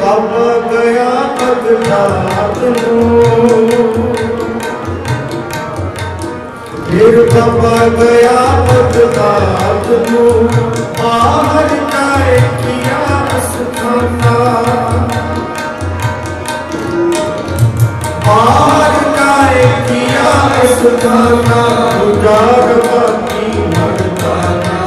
बाबा गया बगदाद फिर बाबा गया बगदाद बाहर जाए किया खाना बाहर जाए किया खाना गुजार बाकी मरदाना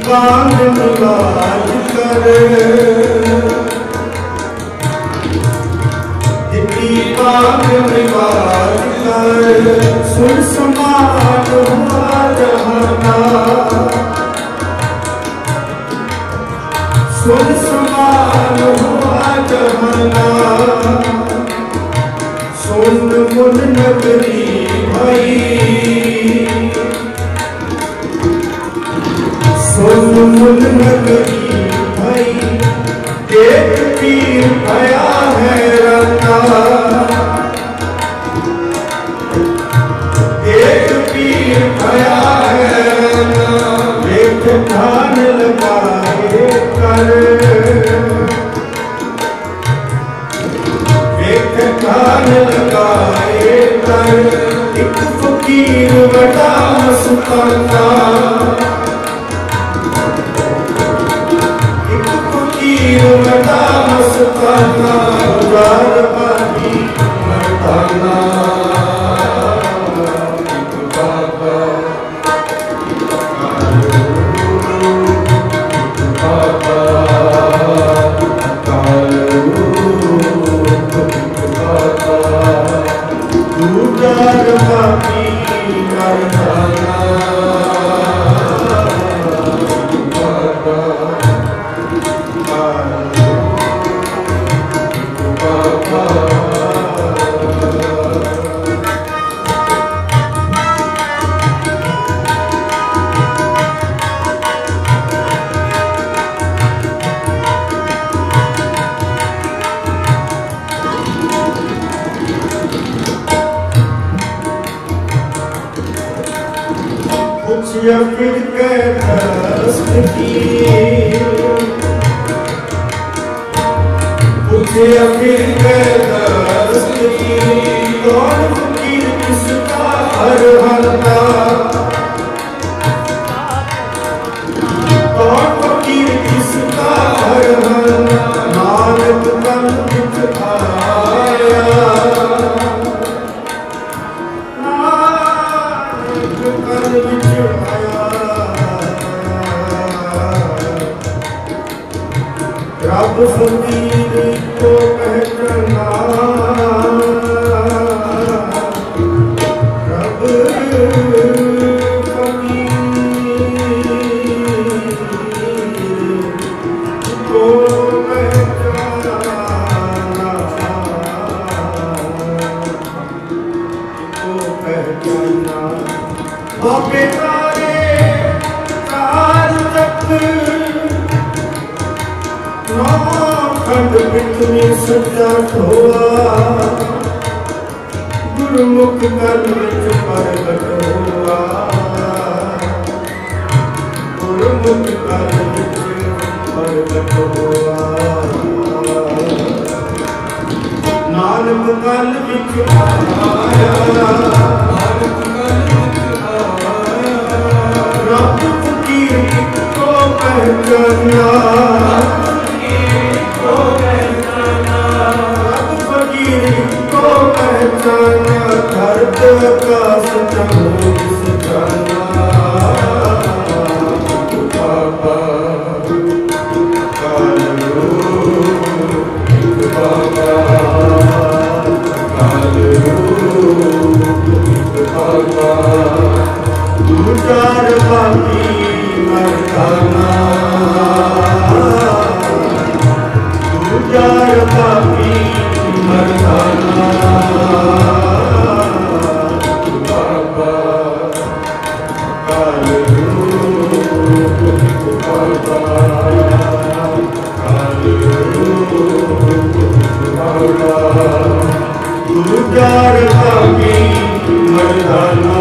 कान निवाज कर कान निवाज कर सुर समान हुआ जहाना सुर समान हुआ जहाना सुन मुन नगरी भाई सुन मुन नगरी भाई एक पीर भया है रंगा एक पीर भया है रंगा एक ध्यान लगाए कर एक ध्यान लगाए कर एक फकीर बड़ा मस्ताना मरदा मस्ताना गुजार बाकी मरदाना गुजार बाकी मरदाना या फिर दस्त की मुझे फिर दस्त की कौन फकीर किसका हर हल्ला कौन फकीर किसका हर हल्ला नानक कल बिच आया नानक कल बिच रब फकीर को पहचाना रब जाना बाबे तारे तार चक्र नौ खंड पिठ में सजा ढोआ गुरुमुख कल विच प्रगट हुआ गुरुमुख कल विच प्रगट हुआ नानक कल विच आया नानक कल विच आया रब फकीर को पहचाना रब फकीर को पहचाना धरत आकाश चमोग सजाना बाबा कालो बाबा दूचार बाकी मरदाना दूचार बाकी मरदाना बाबा कालो बाबा दूचार बाकी मरदाना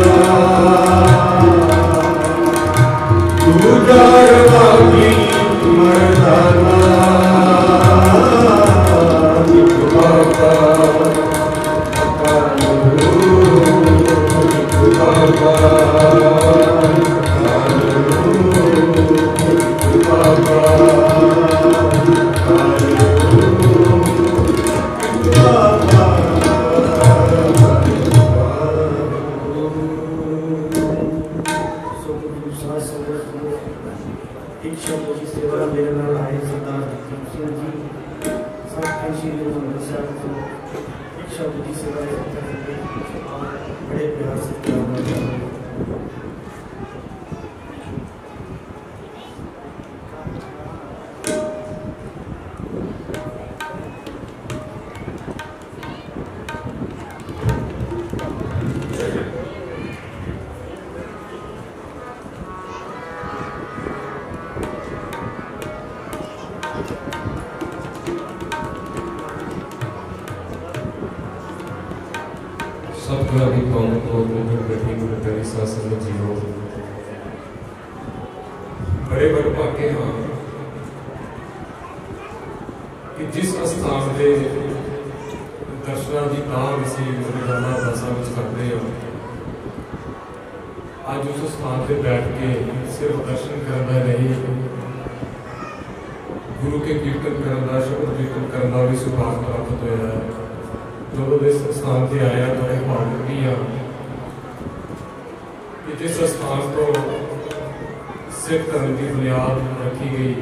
दूचार बाकी मरदाना बाबा कालो बाबा बड़े प्यार से सबका भी कौन को बैठी गुरु शासन में जीवो बड़े बड़े भागे हाँ कि जिस स्थान के दर्शना की तांग असी रोजाना अरदासां विच करते हैं अज उस स्थान पर बैठ के सिर्फ दर्शन करना नहीं गुरु के कीर्तन करना शब्द कीर्तन करना भी सुभाग प्राप्त होया है। जो इस स्थान से आया बड़े भावुक भी हाँ कि जिस स्थान को सिख धर्म की बुनियाद रखी गई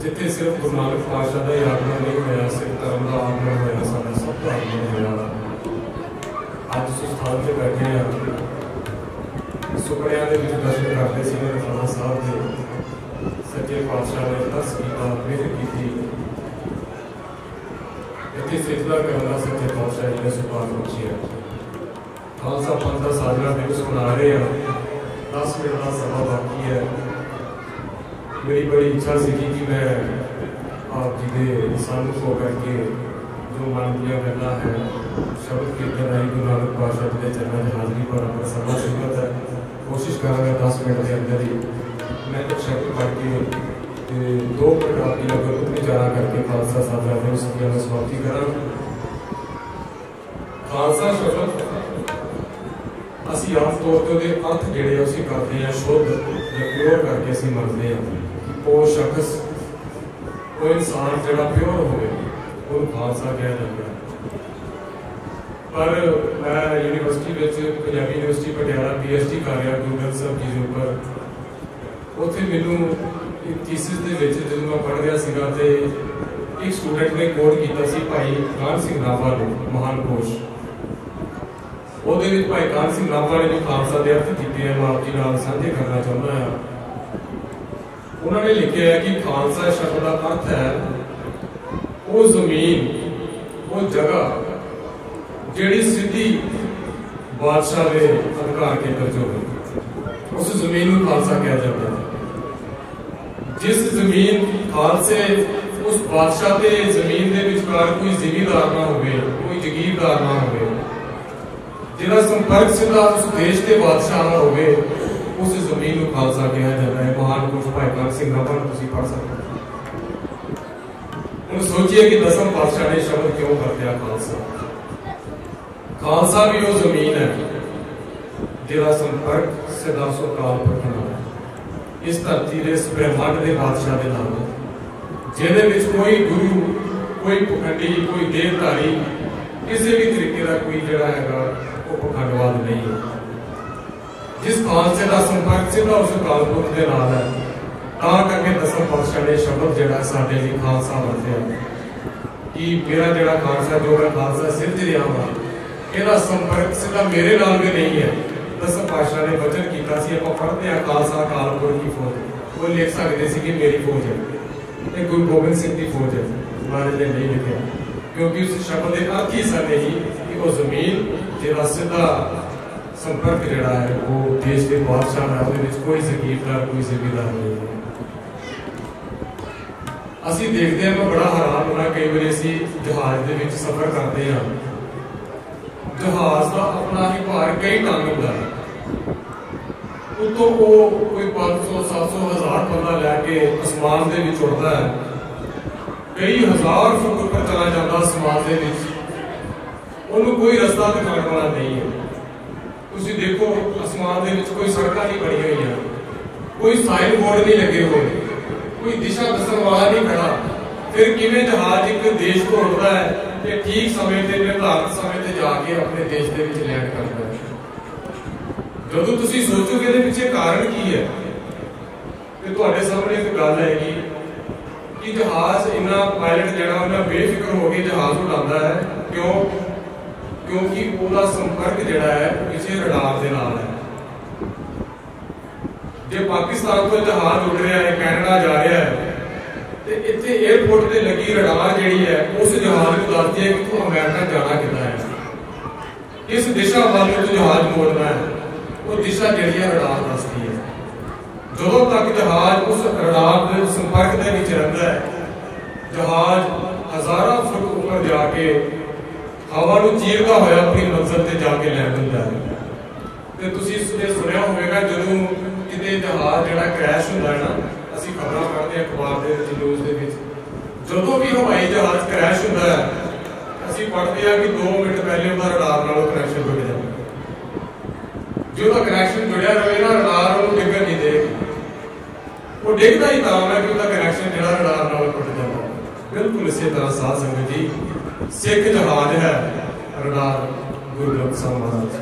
जिथे सिर्फ गुरु नानक पातशाह का ही आगमन नहीं होया सिख धर्म का आगमन होया साडा सब का आगमन होया अज उस स्थान से बैठे हैं सुपनिया के दर्शन करते थे राणा साहब के सच्चे पातशाह ने दस किया मेहर की इतनी सिजदा करना सच्चे पातशाह जी ने सुभाग बख्शी है। खालसा पंथ का साधना दिवस मना रहे हैं 10 मिनट का समा बाकी है। मेरी बड़ी इच्छा सी कि मैं आप जी के सामने हो करके जो मन दिया गल्लां है शब्द कीर्तन आई गुरु नानक पातशाह जी के चरणों में हाजरी पर अपना समा शुरू है कोशिश करूँगा 10 मिनट के अंदर ही मैं कुछ शब्द पढ़ के 2 प्रकार की नगर विचारा करके खालसा साधना ने उसकी समाप्ति करा। खालसा शब्द असी आम तौर पर अर्थ जोड़े उसी करते हैं शुद्ध या प्योर करके असी मनते हैं वो शख्स वो इंसान जोड़ा प्योर हो खालसा कहा जाता है। पर मैं university Punjabi university Patiala PhD कर रहा गुरु ग्रंथ साहब जी के ऊपर उत्थे मैनू थीसिस जो मैं पढ़ रहा सीगा ते एक स्टूडेंट ने कोट किया भाई कान सिंह नाभा ने महान कोश वो भाई कान सिंह नाभा ने जो खालसा के अर्थ किए हैं मैं आप जी नाल साझे करना चाहता हाँ। उन्होंने लिखा है कि खालसा शब्द का अर्थ है वो जमीन वो जगह जिहड़ी सीधी बादशाह के अधिकार केंद्र च हो, उस जमीन को खालसा कहा जाता है। जिस जमीन खालसे उस बादशाह के जमीन के विचकार कोई जिमीदार ना हो, कोई जगीरदार ना हो, जिहदा संपर्क सीधा उस देश के बादशाह ना हो, उस जमीन को खालसा कहा जाता है। महान कुछ भाई कान सिंह रमन तुसीं पढ़ सकते हो। हुण सोचिए कि दसम पातशाह ने शब्द क्यों वरत्या खालसा। खालसा भी वो जमीन है जिहदा संपर्क सीधा उस अकाल पुरख नाल है, इस धरती के इस ब्रह्मांड के बादशाह के नाल, जिहदे विच कोई गुरु, कोई पखंडी, कोई देहधारी, किसी भी तरीके का कोई जिहड़ा हैगा वो पखंडवाद नहीं है। जिस खालसे का संपर्क सीधा उस अकाल पुरख के नाल है, तां करके दसम पातशाह ने शब्द जिहड़ा साडे लई खालसा वरत्या कि मेरा जिहड़ा खालसा, जो मैं खालसा सिरज रहा वा, इहदा संपर्क सीधा मेरे नाल भी नहीं है। दसम पातशाह ने वचन किया सी, आपां पढ़दे आ खालसा अकाल पुरख की फौज, वो लिख सकते सी कि मेरी फौज है, ये गुरु गोबिंद सिंह की फौज है। महाराज ने नहीं लिखा क्योंकि उस शब्द के अर्थ ही सन यही कि वो जमीन जिहदा सीधा संपर्क जिहड़ा है वो देश के बादशाह नाल, उहदे विच कोई जगीरदार, कोई जिम्मेदार नहीं है। असी देखते हैं, मैं बड़ा हैरान होना कई बार असी जहाज के सफर करते हैं, जहाज का अपना ही भार कई टन होता है, उतो वो कोई 500 700 1000 बंदा लैके आसमान के उड़ता है, कई हजार फुट ऊपर चला जाता आसमान के, उन्होंने कोई रास्ता दिखाने वाला नहीं है। तुसीं देखो आसमान के कोई सड़क नहीं बनी हुई है, कोई साइन बोर्ड नहीं लगे हुए, कोई दिशा दसन वाला नहीं खड़ा, फिर किवें जहाज एक देश को उड़ता है कि ठीक समय से निर्धारित समय से जाके अपने देश के विच लैंड करता है। जदों तुसीं सोचोगे इहदे पिछे कारण की है, तो तुहाडे सामने एक गल हैगी कि जहाज इन्ना पायलट जिहड़ा उन्ना बेफिक्र हो के जहाज उड़ाता है, क्यों? क्योंकि उसका संपर्क जिहड़ा है किसी रडार दे नाल है। जे पाकिस्तान तो जहाज उड़ रहा है, कैनेडा जा रहा है, तो इत्थे एयरपोर्ट से लगी रडार जिहड़ी है उस जहाज को दसदी है कि तू अमेरिका जाना कितना है, किस दिशा वाल तू जहाज मोड़ना है, वो दिशा जिहड़ी है रडार दसदी है। जदों तक जहाज उस रडार के संपर्क दे विच रहिंदा है, जहाज हज़ारों फुट ऊपर जाके हवा नूं चीरदा होया अपनी मंजिल ते जाके लैंड हुंदा है। ते तुसीं ये सुनिया होवेगा जदों किते जहाज जिहड़ा क्रैश हुंदा है ना, असीं खबरां पढ़दे अखबार दे विच, न्यूज़ दे विच, जदों भी हवाई जहाज क्रैश हुंदा है असीं पढ़दे आ कि 2 मिनट पहले उहदा रडार नालों कनैक्शन टुट जांदा। जो उहदा कनैक्शन जुड़िया रहे ना, रडार उहनूं डिग्गण नहीं देगा, वो डिगदा ही तां है कि उहदा कनैक्शन जिहड़ा रडार नालों टुट जांदा। बिल्कुल इसे तरह साध संगत जी, सिख जहाज है रडार गुरु ग्रंथ साहिब महाराज।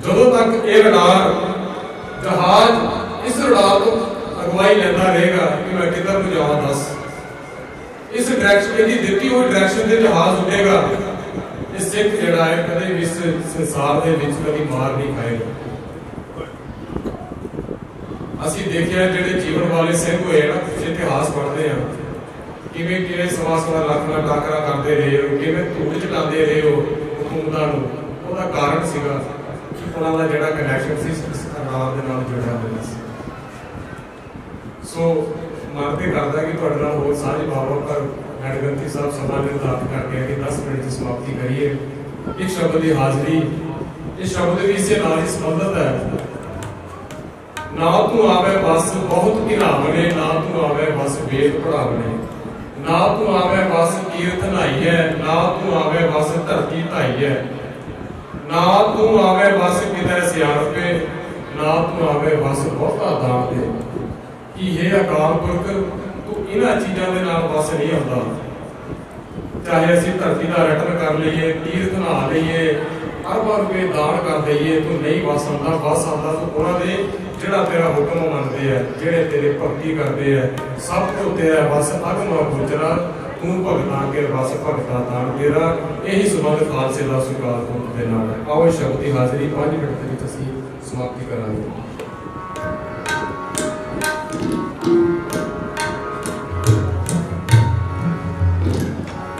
जदों तक ये रडार जहाज इस रडार को अगवाई लेता रहेगा कि मैं किधर को जावां, दस इस डायरेक्शन की दी हुई डायरेक्शन से जहाज उड़ेगा, ये सिख जिहड़ा है कदे भी इस संसार के विच कभी मार नहीं खाएगा। असीं देखिया जिहड़े जीवन वाले सिंह होए ना, इतिहास पढ़ते हैं किवें किवें सवा लाख नाल टाकरा करते रहे हो, किवें धूड़ चटाते रहे हो हुकूमतां नूं। ਉਹਦਾ ਕਾਰਨ ਸੀਗਾ ਕਿ ਉਹਨਾਂ ਦਾ ਜਿਹੜਾ ਕਨੈਕਸ਼ਨ ਸੀ ਸਰਕਾਰ ਦੇ ਨਾਲ ਜੁੜਿਆ ਹੋਇਆ ਸੀ। ਸੋ ਮਨ ਤੇ ਕਰਦਾ ਕਿ ਤੁਹਾਡੇ ਨਾਲ ਹੋਰ ਸਾਂਝ ਪਾਵਾਂ, ਪਰ ਨੜਗੰਤੀ ਸਾਹਿਬ ਸਮਾਂ ਨਿਰਧਾਰਿਤ ਕਰਕੇ ਕਿ 10 ਮਿੰਟ ਦੀ ਸਮਾਪਤੀ ਕਰੀਏ। ਇੱਕ ਸ਼ਬਦ ਦੀ ਹਾਜ਼ਰੀ, ਇਹ ਸ਼ਬਦ ਵੀ ਇਸੇ ਨਾਲ ਹੀ ਸੰਬੰਧਿਤ ਹੈ। ਨਾ ਤੂੰ ਆਵੇ ਬਸ ਬਹੁਤ ਘਿਰਾਵਣੇ, ਨਾ ਤੂੰ ਆਵੇ ਬਸ ਵੇਦ ਪੜਾਵਣੇ, ना तू आवे बस कीर्त नहाई है, ना तू आवे बस धरती ढाई है, ना तू आवे बस किते सियाणपे, ना तू आवे बस बहुता दान दे। कि हे अकाल पुरख तू इन्हां चीज़ां दे नाल बस नहीं आउंदा, चाहे असीं धरती दा रटन कर लईए, तीर्थ नहा लईए, अरबां रुपए दान कर दईए, तू नहीं बस आउंदा। बस आउंदा तू उन्हां दे जिहड़ा तेरा हुक्म मनदे है, जिहड़े तेरे भगती करते हैं, सब तो तेरा बस अगमा गुजरा, तू भगतां के बस भगता दान तेरा। यही संबंध खालसे दा सुकाल पुरख दे नाल है। आओ शब्द की हाज़री 5 मिनट दे विच असीं समाप्ति करांगे।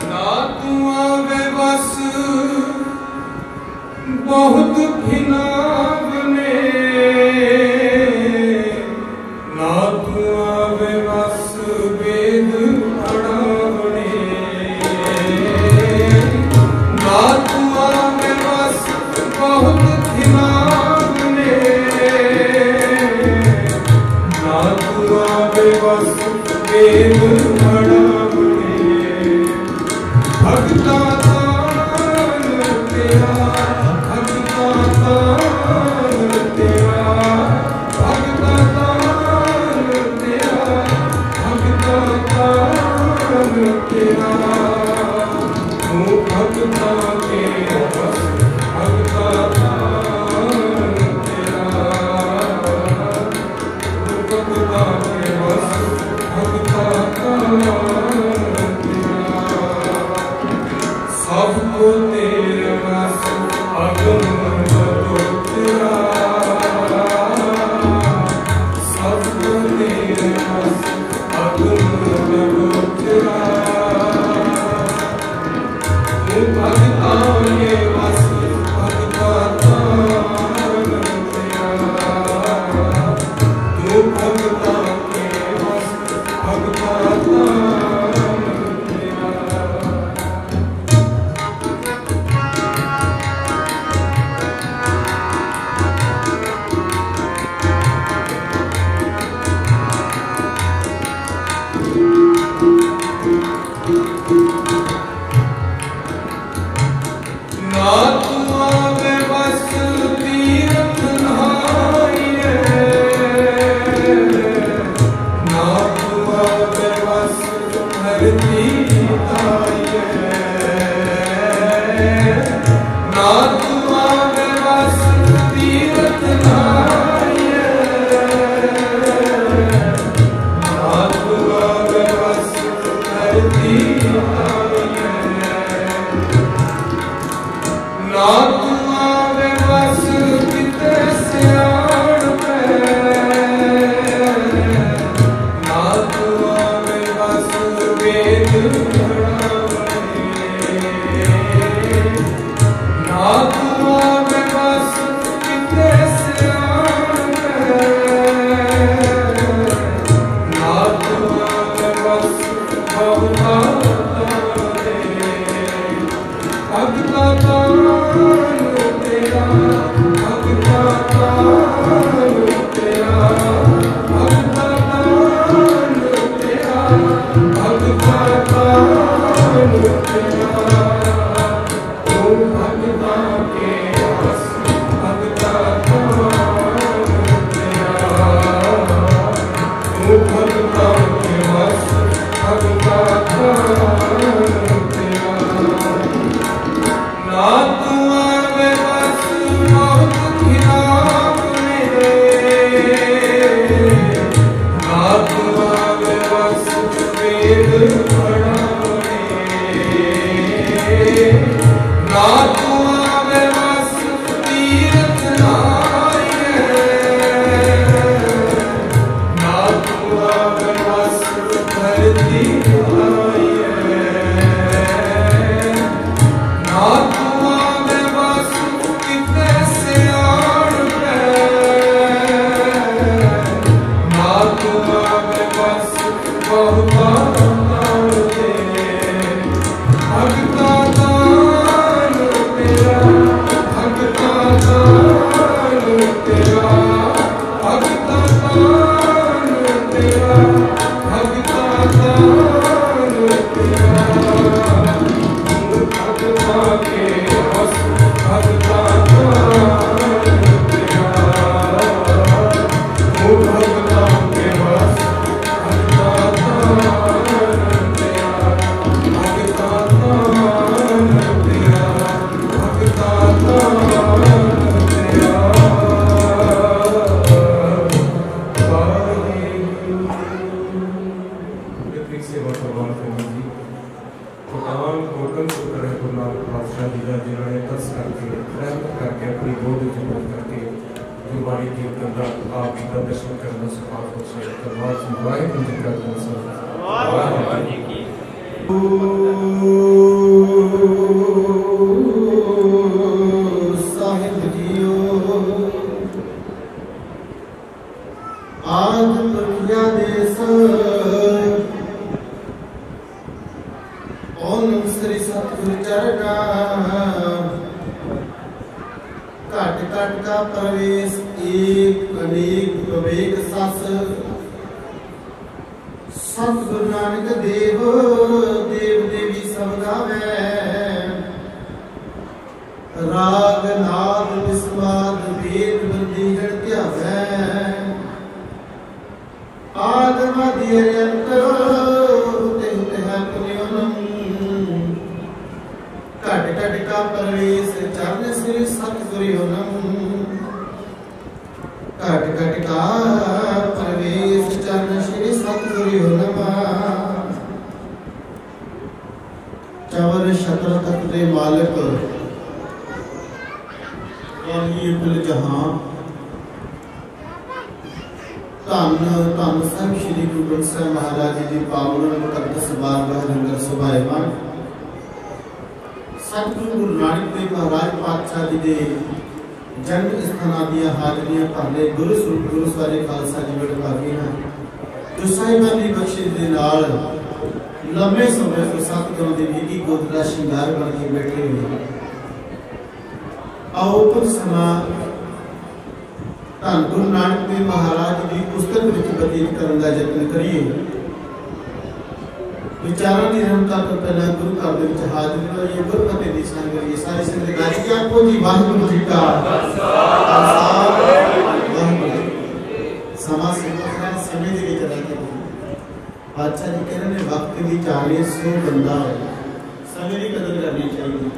ना तू आवे बस बहुत खिलावने ना तू आवे बस वेद पढ़ावने ना तू आवे बस बहुत खिलावने ना तू आवे बस वेद पढ़ावने भगता सबको तेरे बस अगम बदोतरा सबको तेरे बस अगम बदोतरा तू भगता ये बस भगता तान तेरा तू भगता के बस भगता तान ना तू आवे बस तीर्थ नहाइए ना तू आवे बस धरती आइए ना तू आवे बस तीर्थ नहाइए ना तू आवे बस धरती ना तू आवे बस किते सियाण पे ना तू आवे बस वेद पढ़ावने ना तू आवे बस किते सियाण पे ना तू आवे बस बहुता भगता तान तेरा भगता तान तेरा भगता तान तेरा भगता तान तेरा तू भगता के बस भगता तान तेरा तू भगता के बस भगता तान तेरा ना तू आवे बस बहुत खिलावने ना तू आवे बस वेद पढ़ावने ना तू आवे बस तीर्थ नहाइए ना तू आवे बस धरती आइए ना तू आवे बस किते सियाण पे ना तू आवे बस बहुता तान भगता तान तेरा भगता तान तेरा भगता तान तेरा भगता तान तेरा भगता के बस भगता तान तेरा तू भगता के बस भगता तान तेरा भगता तान तेरा भगता तान तेरा ऋत्विक सेवा भगवान जी भगवान गोकन शुक्र है गुरु नानक पातशाह जी का जिन्होंने तरस करके रहमत करके अपनी गोद जुबान करके गुरबाणी कीर्तन का आप जी का दर्शन करना सौभाग्य बख्शे धन्यवाद जी वाहिगुरू जी का खालसा वाहिगुरू जी की साहिब कट का प्रवेश एक अनेक विवेक सस सतगुरु नानक देव देव देवी सब गावे राग नाद विस्वाद वेद बंदी जड़ ध्यावै आदम अध्ययंत होते होते है पुण्योनम घट घट का प्रवेश चरण श्री सतगुरुनम घट घट का प्रवेश चरण श्री सतगुरुनम चवर शत्र तक दे मालिक ये कुल जहां धन धन साहिब श्री गुरु ग्रंथ साहिब महाराज जी की पावन मुकद्दस बारगाह अंदर सुभाएमान सतगुरु गुरु नानक देव महाराज पातशाह जी के जन्म स्थान दियां हाजरियां भरने गुरु स्वरूप गुरु सारे खालसा जी बड़े भागी हैं जो साहिबां दी बख्शिश दे नाल लंबे समय तो सतगुरु दी निगी गोद दा श्रृंगार बन के बैठे हुए आओ कुछ समा धन गुरु नानक देव महाराज की पुस्तक विच बतीत करने का यत्न करिए विचारों की रमता तो पहला गुरु घर दे विच हाजिर होइए गुरु फतेह दी संग करिए सारी संगत गाज के आपो जी वाहिगुरु जी का खालसा वाहिगुरु समा सेवा समय दे विच रहते बादशाह जी कह रहे ने वक्त की 40 बंदा है समय की कदर करनी चाहिए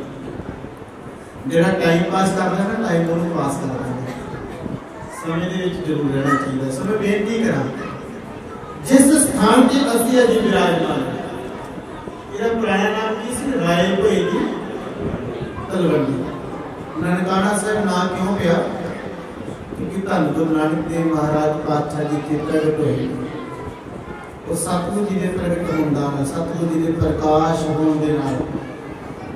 जेड़ा टाइम पास करना है ना टाइम को पास करना है समय दे विच जरूर रहना चाहिए समय बेनती करा जिस स्थान के असली अजी विराजमान इहदा पुराना नाम की सी राय होई दी तलवंडी ननकाना साहब ना क्यों पिया क्योंकि धन गुरु नानक देव महाराज पातशाह जी के प्रगट होए वो सतगुरु जी के प्रगट होंदा है सतगुरु जी के प्रकाश होने दे नाल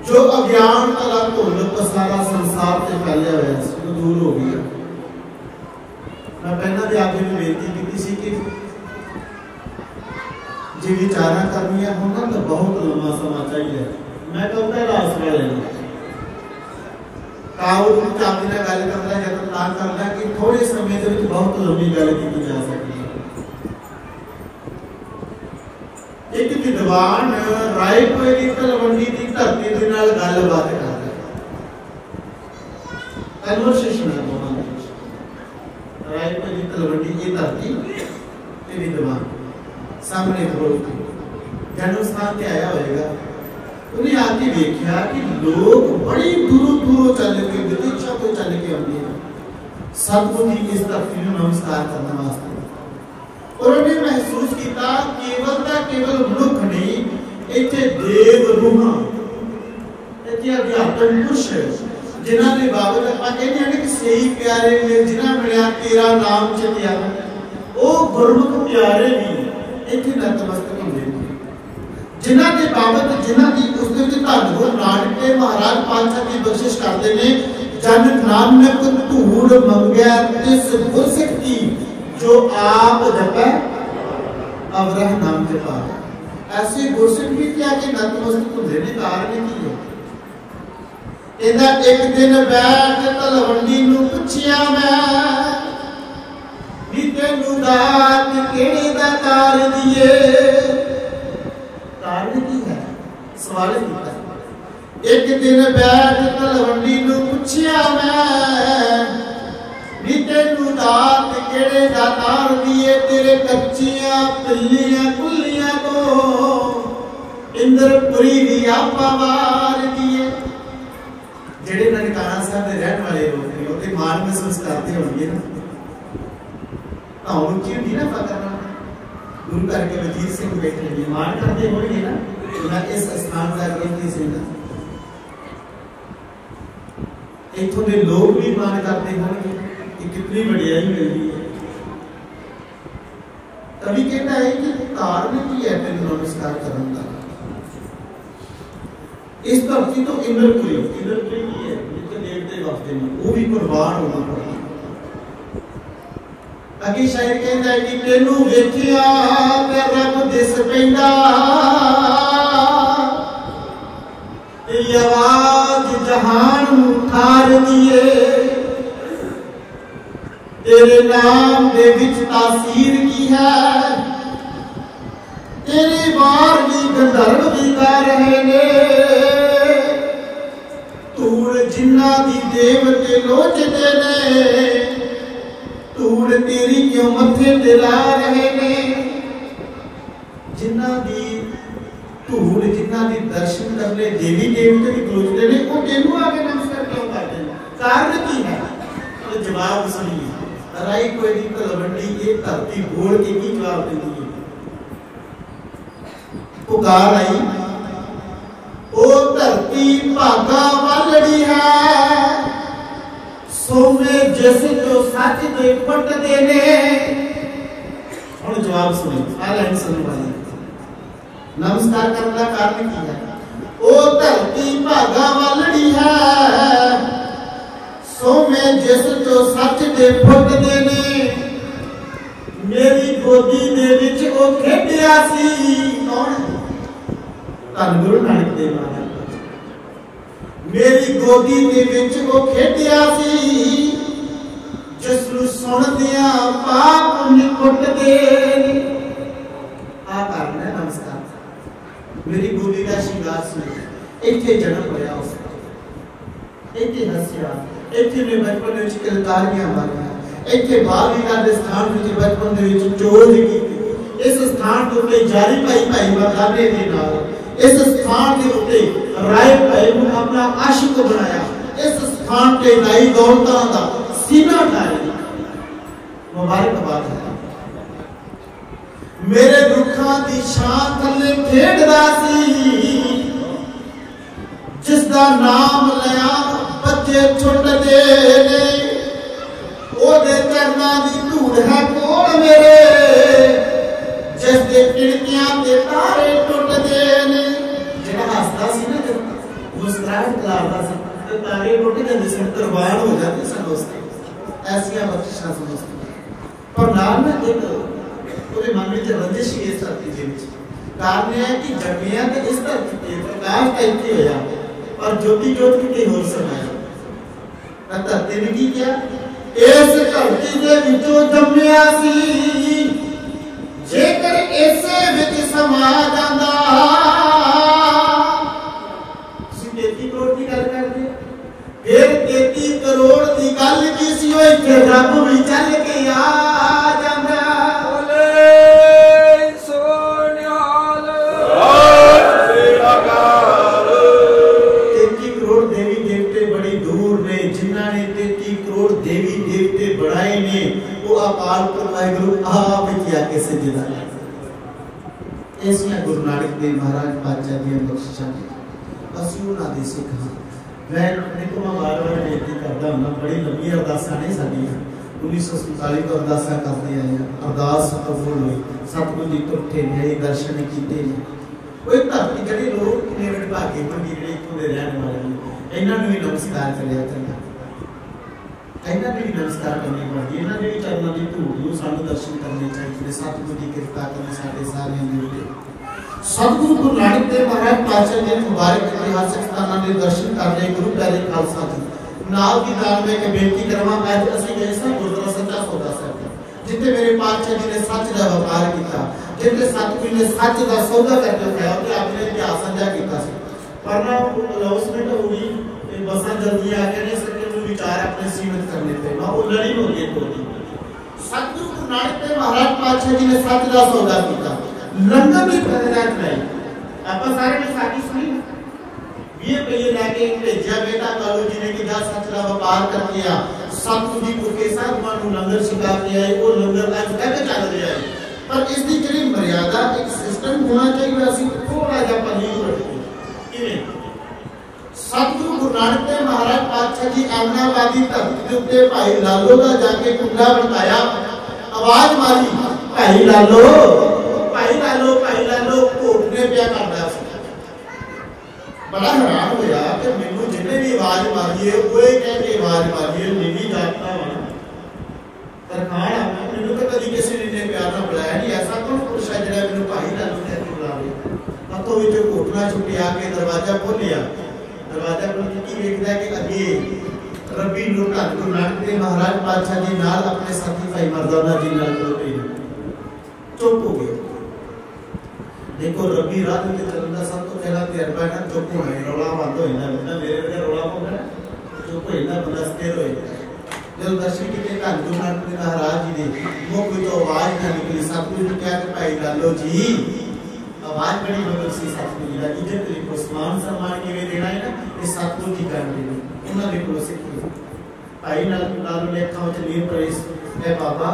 जो अज्ञान का धुंध पसारा संसार से फैलिया हुआ है वो दूर हो गया मैं पहला भी आपने बेनती की सी कि जे विचारा करनी होना तो बहुत लंबा समय चाहिए मैं कहता रास वाले काउर चाबी ने गल करना है तो ना करना कि थोड़े समय के विच बहुत लंबी गल की जा सकती है एक विद्वान रायपुर की तलवंडी की धरती के नाल गलबात कर रहा कन्वर्सेशन है दोनों रायपुर की तलवंडी की धरती ते विद्वान सामने बोलते जन्म स्थान पे आया होएगा उन्हें आके देखा कि लोग बड़ी दूरों दूरों चल के विदेशों तो चल के आते हैं सतगुरु जी की इस धरती में नमस्कार करने वास्ते और उन्हें महसूस किया केवल मनुख नहीं इतने देव रूहां इतने अध्यात्म पुरुष जिन्हां दे बाबत आपां कहंदे हैं कि सही प्यारे ने जिन्हां मिलिया तेरा नाम चतिया ओ गुरमुख प्यारे भी इतने नतमस्तक होंदे जिन्हां दे बाबत जिन्हां दी उस दे विच धन गुरु नानक देव महाराज पातशाह की बख्शिश करते ने जन नानक धूड़ मंगया तिस गुरसिख की जो आप जपै अवरह नाम जपा ऐसे गुरसिख भी क्या कि नतमस्तक होंदे ने कारण की है इहदा एक दिन बैठ तलवंडी नूं पुछिया मैं नी तैनूं दात किहड़ी दा तार दिए कारण की है सवाल कीता एक दिन बैठ तलवंडी नूं पुछिया मैं नी तैनूं दात किहड़े दा तार दिए तेरे कच्चियां पिल्लियां कुल्लियां को इंद्रपुरी दी आपा वार दिए जेड़े ननकाना साहब दे रहन वाले लोग ने ओते मान महसूस करते होंगे ना ताऊ की होंदी ना पता गुरु घर के वजीर सिंह बैठे हैं मान करते होंगे ना मैं इस स्थान का कीमती सिंह इथों के लोग भी मान करते होंगे कि कितनी बढ़ियाई मिल रही है कभी कहता है कि कारण की है तेरे नमस्कार करने का इस धरती तो इंद्रपुरी की है जितने देवते वफदे में वो भी कुर्बान होना पड़ता अगे शायर कहता है कि तेनू वेखिया ते रब दिस पैंदा तेरी आवाज जहान ठार दिए तेरे नाम दे विच तासीर की है, तेरी बार भी गंधर्व भी गा रहे ने, धूड़ जिन्ना दी देवते लोचदे ने, धूड़ तेरी क्यों मथे ते ला रहे ने। जिन्ना दी धूड़ जिन्ना दी दर्शन करने देवी देवते भी लोचदे ने, वो तेनू आके नमस्कार क्यों करते हैं? कारण की है? तो जवाब सुनिए। राई कोई दी तलवंडी ये धरती बोल के की जवाब देती है? पुकार आई, ओ धरती भागा वालड़ी है, सोमे जिस जो सच दे फट देने। और जवाब सुनिए, आ लाइन सुनने वाली। नमस्कार करने का कारण की है? ओ धरती भागा वालड़ी है, सोमे जिस जो सच दे फट देने। मेरी गोदी दे विच ओ खेडिया सी, कौन? धन गुरु नानक देव महाराज। मेरी गोदी दे विच ओ खेडिया सी, जिसनु सुनदियां पाप निकुट दे। आ कारण है नमस्कार। मेरी गोदी का श्रृंगार सुन, इत्थे जन्म होया उसका, इत्थे हस्या, इत्थे ने बचपन विच किलकारियां मारियां, इत्थे बाल विवाह दे स्थान विच बचपन दे विच चोर कीती। इस स्थान ते उत्ते जारी भाई मरदाने दे नाल, इस स्थान के उत्ते राय भाई ने अपना आशिक बनाया, इस स्थान के नाई दौलतां दा सीना ठाया। मुबारकबाद है। मेरे दुखां दी शान थल्ले खेडदा सी, जिसदा नाम लिया बच्चे छुटदे ने। ओदे चरनां दी धूड़ है कोल मेरे, जिस दे खिड़कियां ते तारे टुटदे ने। जेड़ा हसदा सी ना, मुस्कुराहट करदा सी ते तारे टुट जांदे सी, कुर्बान हो जाते सन दोस्त। ऐसियां बख्शिशां समझते पर नाल में एक पूरे मन में रंजिश ही इस धरती दे विच। कारण है कि जगमिया ते इस धरती ते प्रकाश का इत्थे होया, और ज्योति ज्योत किते होर समाया। धरती ने की किया? इस धरती दे विचों जम्मिया सी, जेकर इसे विच समा जांदा। तुसीं 33 करोड़ की गल करदे, फिर 33 करोड़ की गल की सी? ओए इत्थे रब भी चल के आ जांदा। बोले सोनिहाल। 33 करोड़ देवी देवते बड़ी दूर ने, जिन्हां ने 33 करोड़ देवी देवते बढ़ाए ने, वो अकाल पुरख वाहिगुरू आप ही आके सजदा। ऐसियां गुरु नानक देव महाराज पातशाह दी बख्शिशां ਅਸੀਂ ਉਹਨਾਂ ਦੇ ਸਿੱਖ ਹਾਂ। मैं अपने को मैं बार-बार बेनती करता हूं, बड़ी लंबी अरदासां नहीं साडियां 1947 तो अरदासां करते आए हैं। अरदास कबूल हुई, सतगुरु जी तुरते ने दर्शन कीते ने। कोई धरती ਜਿਹੜੇ ਲੋਕ ਕਿੰਨੇ ਵੱਡੇ ਭਾਗੇ ਹੋਣਗੇ ਜਿਹੜੇ ਇੱਥੋਂ ਦੇ ਰਹਿਣ ਵਾਲੇ ਨੇ, ਇਹਨਾਂ ਨੂੰ ਵੀ ਨਮਸਕਾਰ ਕਰਿਆ ਕਰਨਾ, ਇਹਨਾਂ ਨੂੰ ਵੀ ਨਮਸਕਾਰ ਕਰਨੀ ਪੜਦੀ, ਇਹਨਾਂ ਦੇ ਵੀ ਚਰਨਾਂ ਦੀ ਧੂੜ ਨੂੰ ਸਾਨੂੰ ਦਰਸ਼ਨ ਕਰਨੇ ਚਾਹੀਦੇ। ਸਤਿਗੁਰੂ ਦੀ ਕਿਰਪਾ ਕਰਨੀ ਸਾਡੇ ਸਾਰਿਆਂ ਦੇ ਉੱਤੇ। सतगुरु गुरु नानक देव महाराज पातशाह जी मुबारक इतिहासक स्थानों के दर्शन करने गुरु प्यारे खालसा जी नाल की दान में एक बेनती करवा। अज असि गए सा गुरुद्वारा सच्चा सौदा साहब, जिथे मेरे पातशाह जी ने सच का व्यापार किया, जिथे सतगुरु ने सच का सौदा करके दिखाया, ते अपने इतिहास साझा किया सी। पर ना अनाउंसमेंट होगी, बसां जल्दी आ के नहीं सके, वो विचार अपने सीमित करने पे ना वो लड़ी होगी। तो सतगुरु गुरु नानक देव महाराज पातशाह जी ने सच का सौदा किया, लंगर भी प्रजा चलाई। आप सारे ने साथी सुनी 20 रुपये लेके भेजा बेटा कालू जी ने कि जा सच का व्यापार करके आ। सतगुरु जी को के साथ मानू लंगर सिखा के आए, वो लंगर आज तक चल रहा है। पर इसकी जड़ी मर्यादा एक सिस्टम होना चाहिए। असि थोड़ा जा पनीर रखते किवें सतगुरु गुरु नानक देव महाराज पातशाह जी आमनाबादी धरती के उत्ते भाई लालो का जाके कुंडा बनाया, आवाज मारी भाई लालो घोटने पिया करता। बड़ा हैरान होया कि मैनू जिन्हें भी आवाज मारी है वो कह के आवाज मारी है, नीवी जाता वाला तरखान आ। मैनू तो कभी किसी ने प्यार ना बुलाया नहीं। ऐसा कौन पुरुष है जिहड़ा मैनू भाई लालो कह के बुलावे? हथों विच घोटना छुट्टी आके दरवाजा खोलिया, दरवाजा खोल के वेखदा कि अगे रबी नु धन गुरु नानक देव महाराज पातशाह जी नाल अपने साथी भाई मर्दाना जी नाल चुप हो गए। देखो रबी रात में चलन का सब तो पहला तजर्बा है चुप होना है, रौला बंद हो जाना बंदा मेरे वजह रौला होगा ना चुप हो जाना बंदा स्थिर हो जाता है। जब दर्शन किए धन गुरु नानक देव महाराज जी ने मुंह कोई तो आवाज ना निकली, सतगुरु ने कहा कि भाई लालो जी आवाज बड़ी बदल सी सतगुरु जी का इज्जत री को सम्मान सम्मान के देना है ना ये सतगुरु जी कर देनी उन्होंने को सीखी। भाई लालो ने अखा विच नीर प्रवेश है बाबा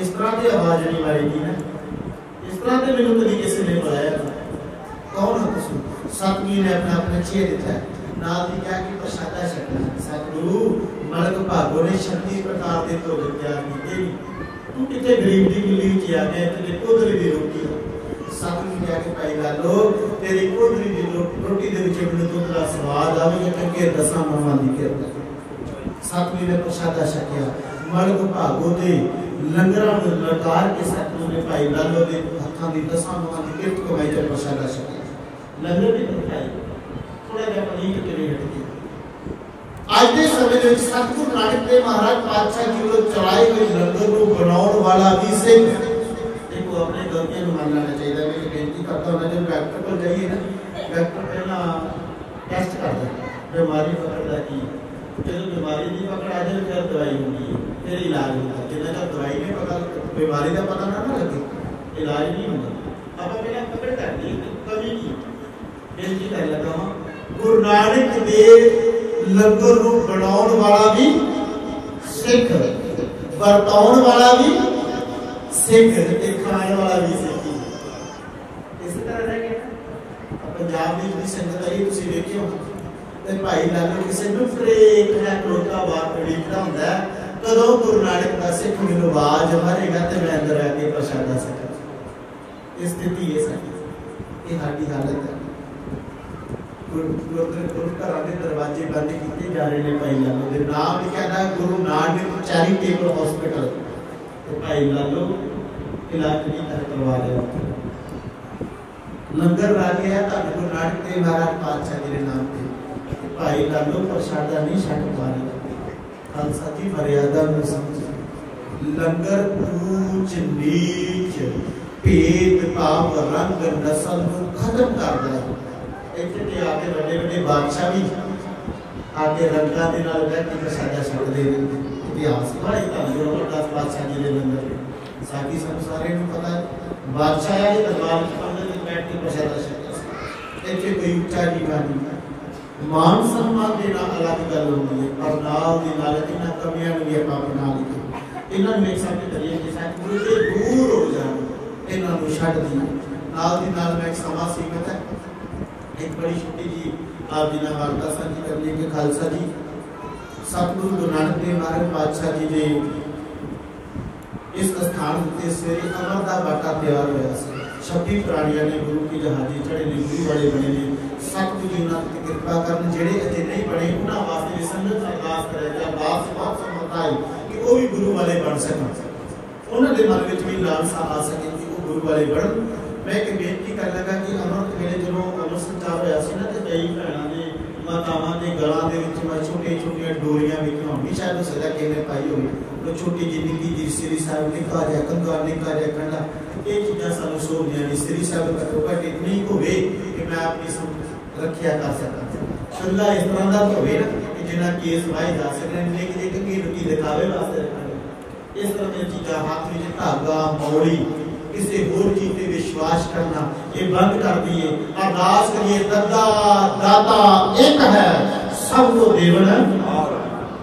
इस तरह की आवाज नहीं मारेगी ना, इस तरह से मैंने कभी किसी ने बुलाया कौन हो तुम? सतगुरु ने अपना अपना चेहरा दिता नाल दी क्या कि प्रसादा छकना सतगुरु मलक भागो ने 36 प्रकार के तो विद्या कीते तू किते गरीब दी मिली च आ गया ते कोदरी दी रोटी सतगुरु ने आके भाई लालो तेरी कोदरी दी रोटी दे विच मैंने दुध दा स्वाद आवे कि दसा मां दी किरत। सतगुरु ने प्रसादा छकिया मलक भागो दे लंगरां दे लकार के सतगुरु ने भाई लालो दे हत्थां दी दसा मां दी किरत कमाई ते प्रसादा छकिया लंगर भी खाई थोड़ा जिहा पनीर के हट गया। आज के समय में सतगुरु नानक देव महाराज पातशाह जी को चलाए हुए लंगर को बनाने वाला भी सिंह देखो अपने गलतियां को मान लेना चाहिए। मैं बेनती करता हूं जब डॉक्टर को जाइए ना डॉक्टर पहला टेस्ट करता है बीमारी पकड़ता की जब बीमारी की पकड़ आ जाए फिर दवाई होगी फिर इलाज होगा। जितना तक दवाई में पता बीमारी का पता ना लगे इलाज नहीं होगा। अब पहला पकड़ कर दी कभी की बेनती कर लगा गुरु नानक देव लंगर रूप बनाने वाला भी सिख बरताने वाला भी सिख खाने वाला भी सिख इस तरह रह गया। पंजाब में भी संगत आई तुम देखियो ते भाई लालो किसी नुकरे खड़ा खड़ोता बात उड़ीकदा हुंदा कदों गुरु नानक का सिख मैनूं आवाज मारेगा ते मैं अंदर आके प्रसादा सका। स्थिति ये साडी हालत है। घरां दे दरवाजे बंद किए जा रहे हैं। भाई लालो दे नाम लिखा है गुरु नानक चैरिटेबल हॉस्पिटल तो भाई लालो इलाज नहीं करवा रहे लंगर ला गया धन गुरु नानक देव महाराज पातशाह जी के नाम पे भाई लालो प्रसादा नहीं छक पा रहे। खालसा जी मर्यादा में समझ लंगर ऊंच नीच भेद भाव रंग नस्ल को खत्म कर दिया। इतने आके बड़े बड़े बादशाह भी आके रंगा दे नाल बैठ के प्रसादा छकदे ने। इतिहास बड़ा धन गुरु अमरदास पातशाह जी दे लंगर साकी सब सारे ਨੂੰ पता है बादशाह आए दरबार में पंडित बैठ के प्रसादा छकदा इतने कोई ऊंचा नीवा नहीं मान सम्मान देना अलग गल होती है पर नाल दी नाल इन्हां कमियां भी आप अपना ली इन्हां ने एक साथ करिए कि सतगुरु से दूर हो जाओ इन्हां ਨੂੰ ਛੱਡ दी नाल दी नाल मैं एक समा सीमित है एक बड़ी छोटी जी आप जी ने वार्ता साझी करनी है कि खालसा जी सतगुरु गुरु नानक देव महाराज पातशाह जी ने इस स्थान उत्ते सवेरे अमर का बाटा तैयार होया 26 प्राणियों ने गुरु की जहाजी चढ़े ने गुरु वाले बने ने सतगुरु जी उन्हां ते कृपा करन जेड़े अजे नहीं बने उन्हां वास्ते भी संगत अरदास करे कि अरदास बहुत समझता है कि वो भी गुरु वाले बन सकन उन्हां दे मन विच भी लालसा आ सके कि वो गुरु वाले बनन। मैं एक बेनती कर लगा कि अमृत वेले जो अमृत संचार होया सी ना ते कई भैणां दे मातावां दे गलां दे विच मैं छोटे-छोटे डोरियां विच होनी शायद सदा किने पाई होई वो छोटी जी निक्की जी श्री साहिब लिखा जाए कंगा लिखा जाए कंडा ये चीज़ां सानूं सोहणियां ने श्री साहिब का टोका इतनी होवे कि मैं अपनी रखिया कर सकां कंगा इस तरह दा होवे ना कि जिन्ना केस वाई जा सकन लेकिन एक की रुकी दिखावे वास्ते रखना इस तरह दी चीज़ां हाथ विच धागा मौड़ी किसी होर चीज पे विश्वास करना ये बंद कर दिए। अरदास करिए दद्दा दाता एक है सबको देवन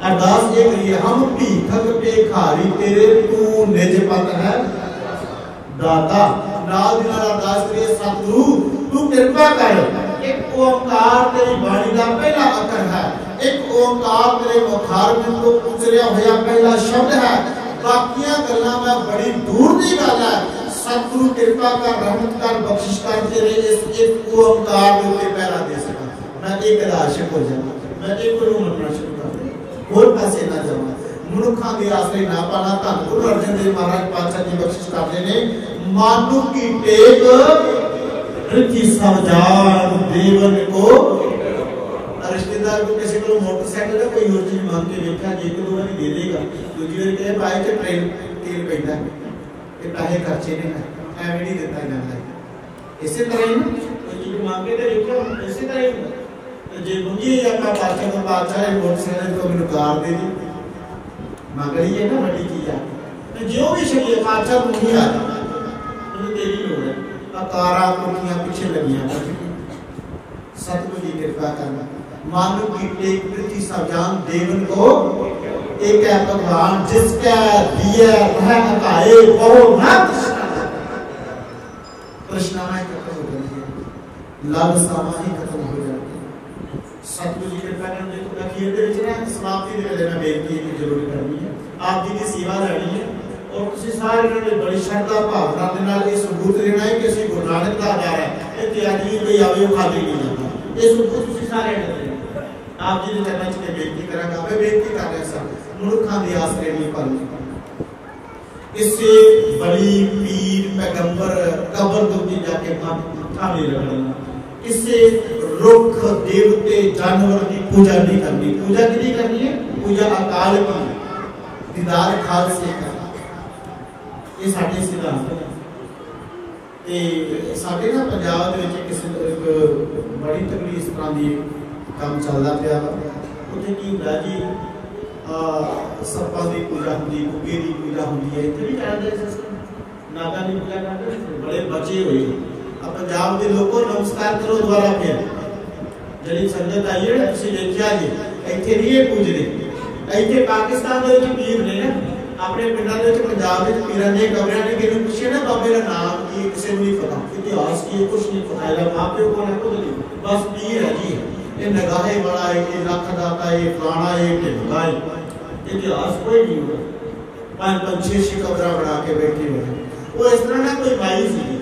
अरदास ये करिए हम भीखक भिखारी तेरे तू निजपत है दाता। नाल दी नाल अरदास करिए सतगुरु तू कृपा कर एक ओंकार तेरी बाणी का पहला अक्षर है एक ओंकार तेरे मुखार में तो उचरिया होया पहला शब्द है बाकियां गल्लां मैं बड़ी दूर दी गल है सतगुरु कृपा कर रहमत कर बख्शिश कर तेरे इस एक ओंकार के ऊपर पहरा दे सका मैं एक आशिक हो जाऊं मैं एक गुरु मनना शुरू कर दूं और पासे ना जाऊं मनुखा के आश्रय ना पाना धन गुरु अर्जन देव महाराज पातशाह जी बख्शिश करते ने मानु की टेक रिद्धि समझान देवन को रिश्तेदार बंदा को किसी को मोटरसाइकिल का कोई और चीज मांग के देखा जे को दो बारी दे देगा दूसरी बार कहे पाए तो ट्रेन तेल पैदा ये पैसे खर्चे ने एवं नहीं देता जाता इसी तरह ही कोई चीज मांगे तो देखो इसी तरह ही जे मुझे अपना बादशाह मोटरसाइकिल को मैंने कार दे दी मांग रही है ना बड़ी चीज है जो भी शरीर बादशाह मुझे आ मुझे तेरी लोड़ है कारा कुर्तियां पीछे लगियां सतगुरु की कृपा करना मानो की टेक पृथ्वी सजान देवन को एक है भगवान जिसका दिया वह हकाए बहु नत कृष्णामाय खत्म हो जाती है लव समाही खत्म हो जाती है सतगुरु की कृपा करना देखो अखीर दे विच ना समाप्ति दे वेले मैं बेनती की जरूर करनी है आप जी की सेवा लेनी है और तुसी सारे ने बड़ी श्रद्धा भावना दे नाल ये सबूत देना है कि ਅਸੀਂ ਗੁਰੂ ਨਾਨਕ ਦਾ ਆਧਾਰ ਹੈ ਇਹ ਤਿਆਰੀ ਕੋਈ ਆਵੇ ਉਹ ਖਾਲੀ ਨਹੀਂ ਜਾਂਦਾ ਇਹ सबूत ਤੁਸੀਂ ਸਾਰੇ ਨੇ ਆਪ ਜੀ ਦੇ ਚਰਨਾਂ 'ਚ ਬੇਨਤੀ ਕਰਾਂਗਾ ਮੈਂ ਬੇਨਤੀ ਕਰ ਰਿਹਾ ਸਾਂ ਮਨੁੱਖਾਂ ਦੀ ਆਸਰੇ ਨਹੀਂ ਪਾਲਣੀ इससे बड़ी पीर पैगंबर कब्र दुखी जाके माथा नहीं रखना इससे रुख देवते जानवर की पूजा नहीं करनी पूजा की नहीं करनी है पूजा अकाल की दीदार खाल से करना ये साडे सिद्धांत है ते साडे ना पंजाब दे विच किसी बड़ी तगड़ी इस तरह दी काम चलदा पिया उत्थे की हुंदा जी सप्पां दी पूजा हुंदी गुग्गे दी पूजा हुंदी है इत्थे भी करदे सिस्टम नागा दी पूजा करदे बड़े बचे हुए आ पंजाब दे लोगों नमस्कार करो दोबारा फिर जड़ी संगत आई है तुसीं देखिया जी इत्थे नहीं ये पूजदे इत्थे पाकिस्तान दे विच पीर ने ना अपने पिंडां दे विच पंजाब दे पीरां दे कमरियां ने किहनु पुछे ना बाबे दा नाम की किसी नूं नहीं पता इतिहास की कुछ नहीं पता है मां प्यो कौन है खुद नहीं बस पीर है जी ये नगाहे वाला है ये लख दाता है फलाना है ढिंगा है इतिहास कोई नहीं होगा पांच पांच छह कबरा बना के बैठे हुए वो इस तरह ना कोई माई सी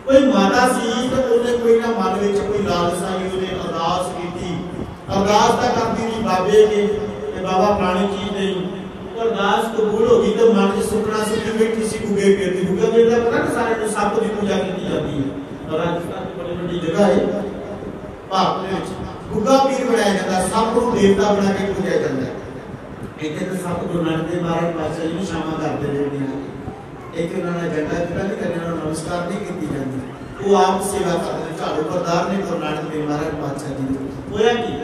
कोई माता सी तो उन्हें कोई ना मन विच कोई लालसा ही उन्हें अरदास की अरदास तक करती नहीं बाबे के बाबा फलानी चीज नहीं अरदास कबूल हो गई तो मन च सुखना सुखी बैठी सी गुगे पेरती गुगा पेरदा पता ना सारे सप की पूजा की जाती है राजस्थान की बड़ी बड़ी जगह है भारत में गुगा पीर बनाया जाता है सप को देवता बना के पूजा जाता है एक तो सप गुरु नानक देव महाराज पातशाह जी शामा करते रहते हैं एक उन्होंने झंडा झंडा नहीं करना नमस्कार नहीं की जाती वो आप सेवा करते हैं झाड़ू परदार ने गुरु नानक देव महाराज पातशाह जी होया की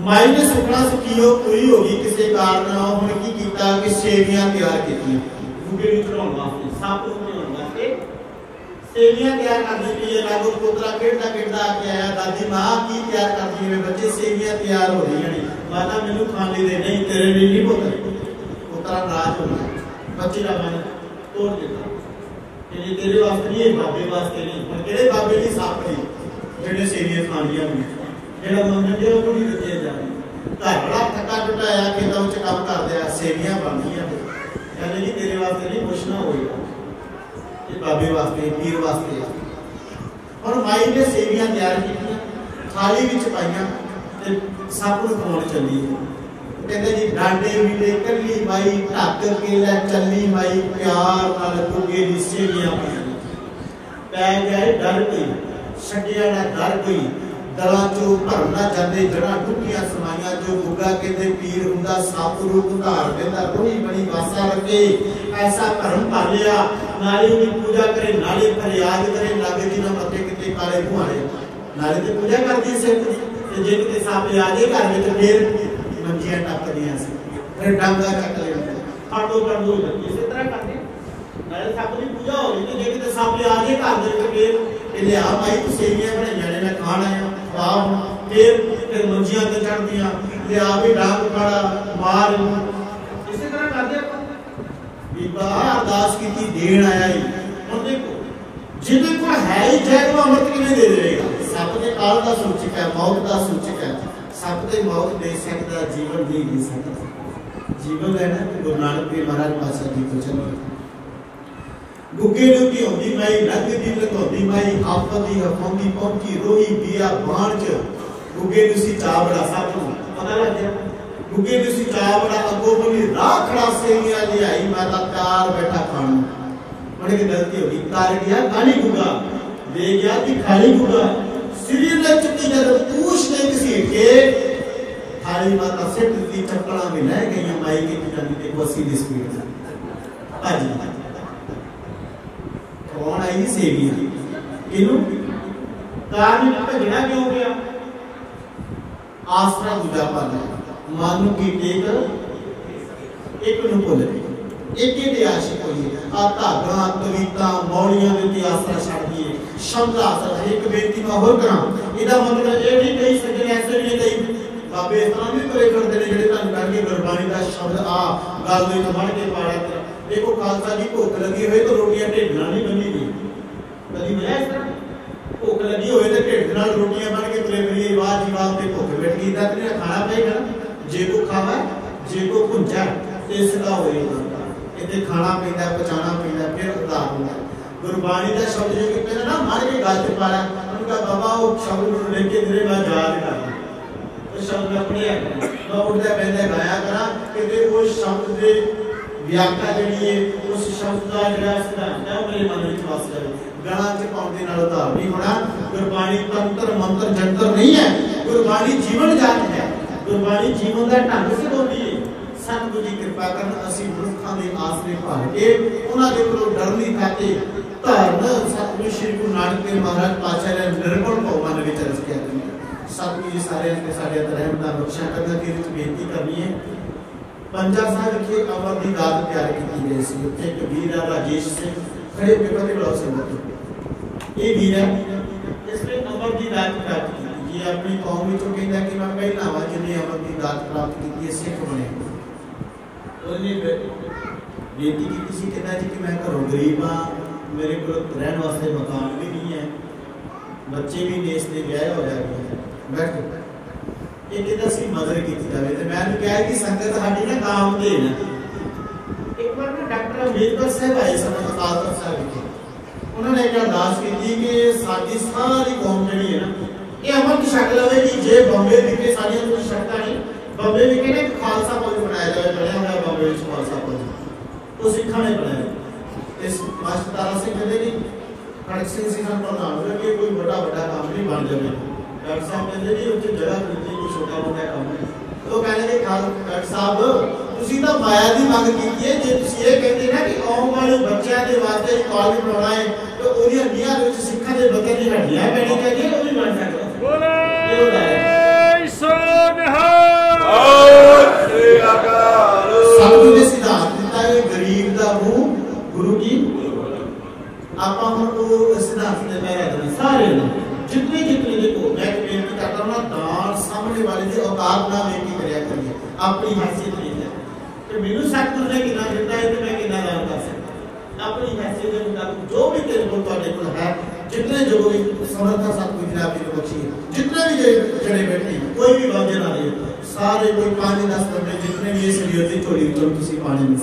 माई ने सुखना सुखी हो पूरी होगी किसी कारण उन्होंने की कीता कि सेवियां तैयार कीतियां गुगे ਨੂੰ ਚੜਾਉਣ ਵਾਸਤੇ ਸੱਪ ਨੂੰ ਚੜਾਉਣ ਵਾਸਤੇ सेवियां तैयार करती पई है लागो पोतरा खेड़दा खेड़दा आके आया दादी मां की तैयार करती है बच्चे सेवियां तैयार हो रही हैं माता मेनू खाने दे नहीं तेरे लिए नहीं पोतरा नाराज हो गया बच्चे का मन तोड़ देता ये तेरे वास्ते नहीं बाबे वास्ते नहीं पर केड़े बाबे दी साप नहीं जेड़े सेवियां खांदियां ने जेड़ा मंगन दे वो नहीं दिते जा घर बड़ा थका टुटा आया कि तो च काम कर दिया सेवियां बन गईयां यानी कि तेरे वास्ते नहीं कुछ ना होएगा बाबे वास्ते पीर वास्ते और माई ने सेवियां तैयार की थाली विच पाईयां ते सप नूं खवाउण चली कहंदे जी डांडे मिले कल्ली माई ढक के ले चली माई प्यार नाल गुगे दी सेवियां पै गए डर गई छड्डिया ना डर गई दलां चों भरना जांदे जड़ा डुੱਕੀਆਂ समाइयां जो गुगा कहंदे पीर हुंदा सप रूप धार देंदा रोही बनी वासा रखे ऐसा भरम भर लिया नाले की पूजा करे नाले फरियाद करे लागे जिना मत्थे किते काले बुहारे नाले ते पूजा करदी से ते जे किते सप आ जाए घर विच फिर मंजियां टपदियां सी फिर डांगा चक ले फाटो कर दो इसी तरह करदे नाले सप दी पूजा हो रही ते जे किते सप आ जाए घर दे विच फिर ले आ भाई तू सेवियां बनाईयां ने मैं खाण आया आप फिर मंजियां ते चढ़दियां ले आ भी डांग खड़ा मार इसी तरह करदे बीबा अरदास कीती देण आया ही हुण देखो जिन्ने को है ही जय को अमृत किवें दे देगा सप दे काल दा सूचक है मौत दा सूचक है सप दे मौत दे सकदा जीवन नहीं दे सकदा जीवन लेना तो गुरु नानक देव महाराज पातशाह जी को चलो गुगे नूं की होंदी माई लग दी लघोंदी माई आफत दी हफोंदी पहुंची रोही बिया बाण च गुगे नूं सी चा बड़ा सप नूं पता लग गया गुगे नूं सी चा बड़ा अगो बनी राह खड़ा सेवियां लियाई माता प्यार बैठा खाण बड़े की गलती होगी तार गया गाली गुगा ले गया कि खाली गुगा सिर ले चुकी जब पूछ नहीं घसीट के थाली माता सिट दी चप्पलां में ले गई माई की जानी ते वसी दी स्पीड हाजी कौन आई सेवी इनु कारण भगना क्यों गया आसरा दूजा पाना मानू की टेक एक नु भुल एक ही आशिक होई आ धागा कविता मौलियां दे आसरा छड़ दिए शब्द आसरा एक बेनती मैं होर करा इदा मतलब ये नहीं कही सकते ऐसे नहीं कही बाबे इस तरह भी करे करते ने जेडे तन करके गुरबाणी दा शब्द आ गल दे बन के पाया देखो खालसा जी भूख लगी हुई तो रोटियां ढेडना नहीं बनी दी कभी मिला इस तरह भूख लगी हुई तो ढेड नाल रोटियां बन के तुले फिरिए वाह जी वाह ते भूख मिट गई दा ते खाना पेगा जे को खावा जे को भुंजा ते सदा होएगा इते खाना पैंदा पचाना पैंदा फिर उतार होंदा गुरबाणी दा शब्द जो कहना ना मार के गल ते पाया उनका बाबा वो शब्द लेके धीरे मैं याद कर तो शब्द अपने मैं उठदा पैंदा गाया करा कि वो शब्द दे व्याख्या जड़ी है उस शब्द का जड़ा सिद्धांत है मेरे मन में वास करे गाना के पाउंदे नाल उतार नहीं होना गुरबाणी तंत्र मंत्र जंतर नहीं है गुरबाणी जीवन जात है गुरबाणी जीवन का ढंग सिखाउंदी है सतगुरु जी कृपा करन असि मुखां दे आसरे भाल के उन्हां दे कोलों डर नहीं खाते धर्म सतगुरु श्री गुरु नानक देव महाराज पातशाह ने निर्गुण भगवान विच रस के सतगुरु जी सारे ने साडे रहम दा बख्शा करना के विच बेनती करनी है पंजा साहब के अमर दी दात प्यार की गई सी उत्थे कबीर राजेश से खड़े पेपर ते बुलाओ संगत ये वीर है इसने अमर दी दात प्राप्त की ये अपनी कौम में तो कहता कि मैं पहला वा जिन्हें अमर दी दात प्राप्त की है सिख बने उन्हें बेटी की किसी कहता जी कि मैं घरों गरीब हां मेरे को रहने वास्ते मकान भी नहीं है बच्चे भी ने इसने ब्याह हो जाए बैठ एक कहता सी मदद की जावे ते मैं कहा कि संगत साडी ना काम दे ना एक बार ना डॉक्टर अम्बेडकर साहब आए सन अकाल साहब के उन्होंने एक अरदास की थी कि साडी सारी कौम जड़ी है ना ये अमर की शक्ल लवेगी जे बॉम्बे विखे सारी कुछ शक्ता नहीं बॉम्बे विखे ने खालसा कॉलेज बनाया जाए बनया हुआ बॉम्बे में खालसा कॉलेज तो सिखा ने बनाया इस मास्टर तारा सिंह कहते नहीं खड़क सिंह सिखान प्रधान हो कि कोई बड़ा बड़ा काम नहीं बन जाए डॉक्टर साहब कहते जी उत्थे जगह मिलती कोई छोटा मोटा काम है तो कहने के डॉक्टर साहब ਤੁਸੀਂ ਤਾਂ ਮਾਇਆ ਦੀ ਮੰਗ ਕੀਤੀ ਹੈ ਜੇ ਤੁਸੀਂ ਇਹ ਕਹਿੰਦੇ ਨਾ ਕਿ ਆਉਣ ਵਾਲੇ ਬੱਚਿਆਂ ਦੇ ਵਾਸਤੇ ਕਾਲਜ ਬਣਾਉਣਾ ਹੈ ਤੇ ਉਹਦੀਆਂ ਨੀਹਾਂ ਦੇ ਵਿੱਚ ਸਿੱਖਾਂ ਦੇ ਬੱਚੇ ਦੀ ਹੱਡੀਆਂ ਪੈਣੀ ਚਾਹੀਦੀ ਉਹ ਵੀ ਬਣ ਸਕਦਾ ਬੋਲੇ ਸੋਨਿਹਾਲ ਸ੍ਰੀ ਅਕਾਲ ਸਤਿਗੁਰੂ ਦੇ ਸਿਧਾਂਤ ਦਿੱਤਾ ਹੈ ਗਰੀਬ ਦਾ ਮੂੰਹ ਗੁਰੂ ਕੀ ਆਪਾਂ ਹੁਣ ਉਹ ਸਿਧਾਂਤ ਦੇ ਮੈਂ ਰਹਿ ਸਾਰੇ ਨੇ जितने जितने देखो मैं बेनती करता हूं ना दान सामने वाले की औकात ना बेनती करया करिए अपनी हैसियत नहीं है कि मेनू सतगुरु ने कितना दिता है तो मैं कितना दान कर सकता अपनी हैसियत के मुताबिक जो भी तेरे को ਤੁਹਾਡੇ ਕੋਲ है जितने जो भी समर्थ सतगुरु जी ने आपको बख्शी जितने भी जड़े बैठे कोई भी बाजे ना रहे सारे कोई 5-10 बंदे जितने भी इस रियोती थोड़ी तो किसी पानी में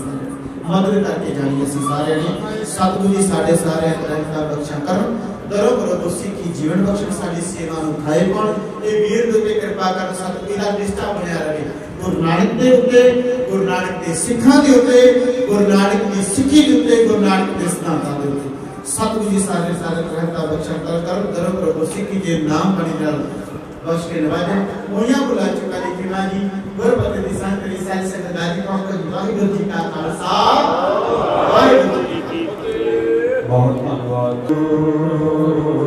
मदद करके जानी ਅਸੀਂ सारे ने सतगुरु जी साडे सारे तरह का बख्शा करन दरो करो गुस्सी की जीवन बख्शण साडी सेवा नु खाए पण ए वीर दे कृपा कर सतगुरु दा निष्ठा बनया रहे गुरु नानक दे उत्ते गुरु नानक दे सिखां दे उत्ते गुरु नानक दी सिੱਖੀ दे उत्ते गुरु नानक दे सिद्धांतां दे उत्ते सतगुरु जी सारे सारे तरह का बख्शा कर दरो करो गुस्सी की जे नाम बनी नाल बख्श के नवाजे मोया बुला चुका दी किमा जी गुरबत दी संतरी सारी संगदारी को वाहिगुरु जी का खालसा वाहिगुरु जी की फतेह बहुत धन्यवाद खालसा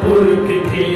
पुरख की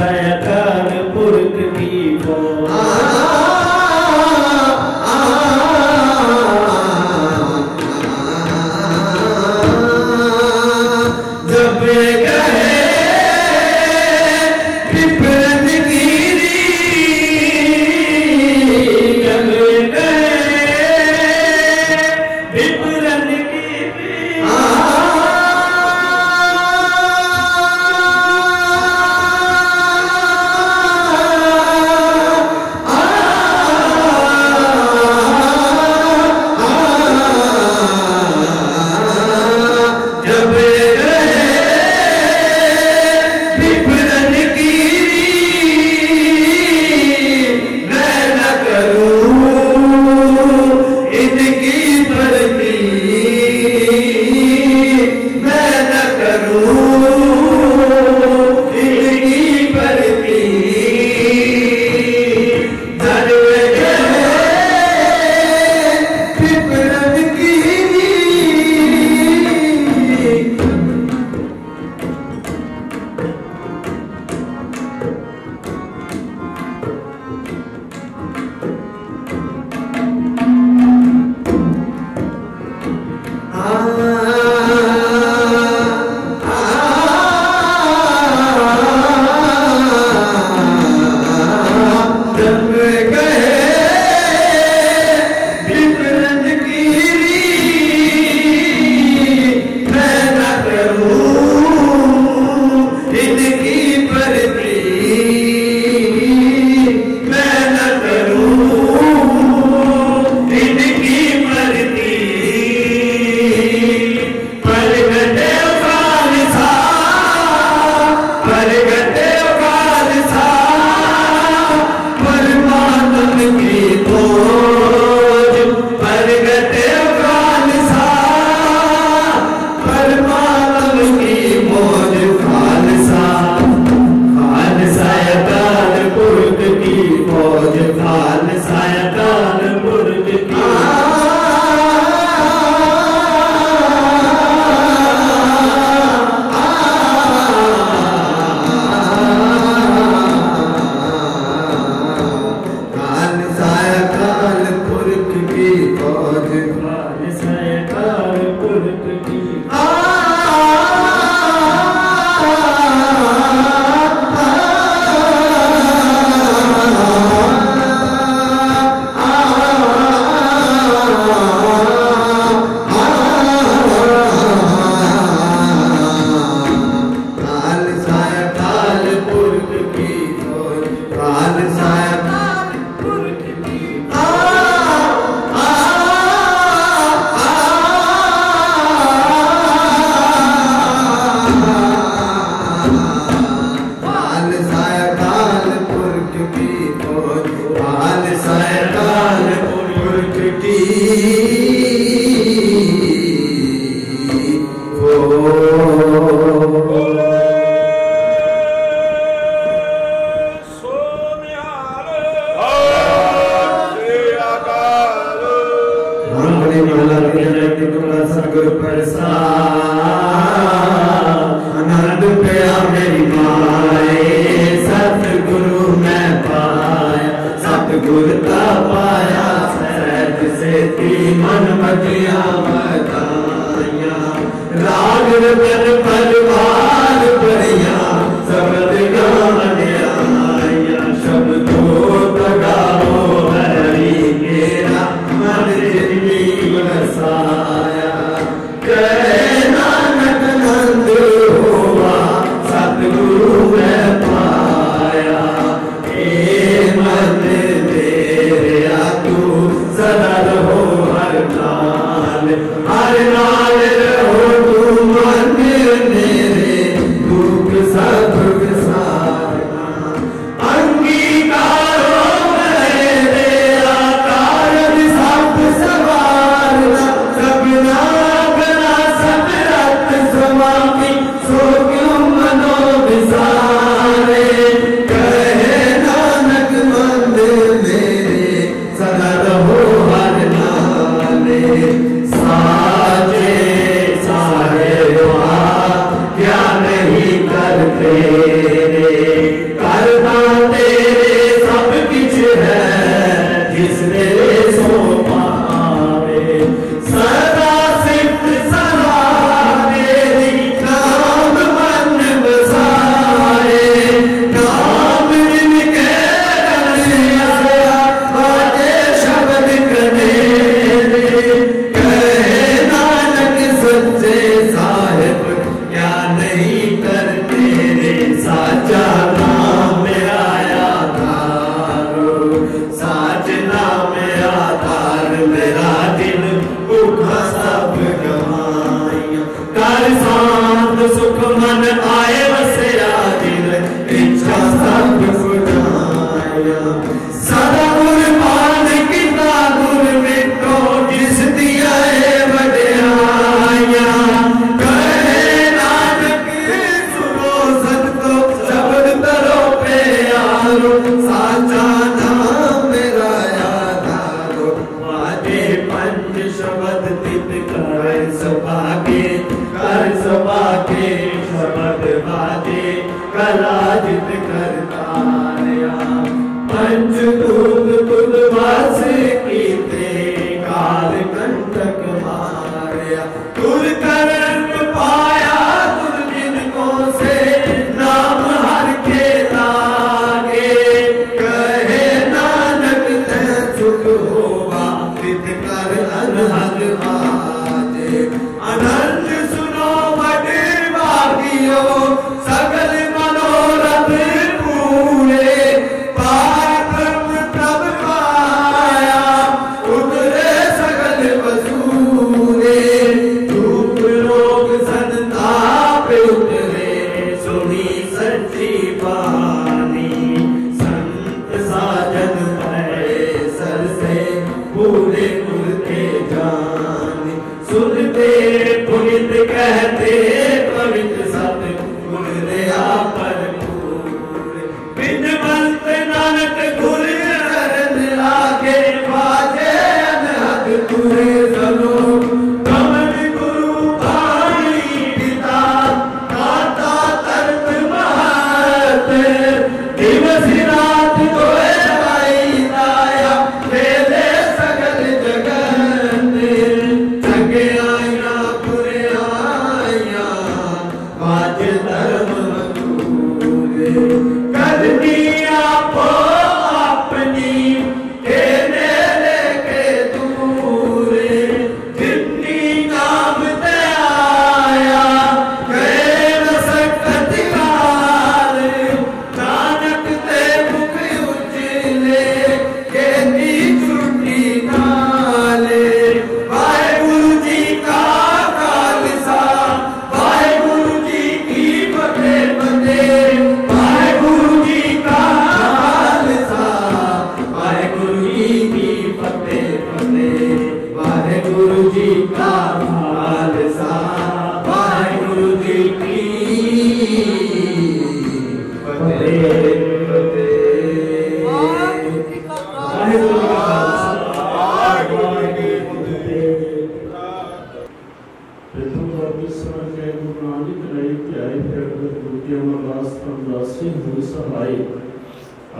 अकाल पुरख की जब गए विपरन गिरी जब गए विपरन गिरी आ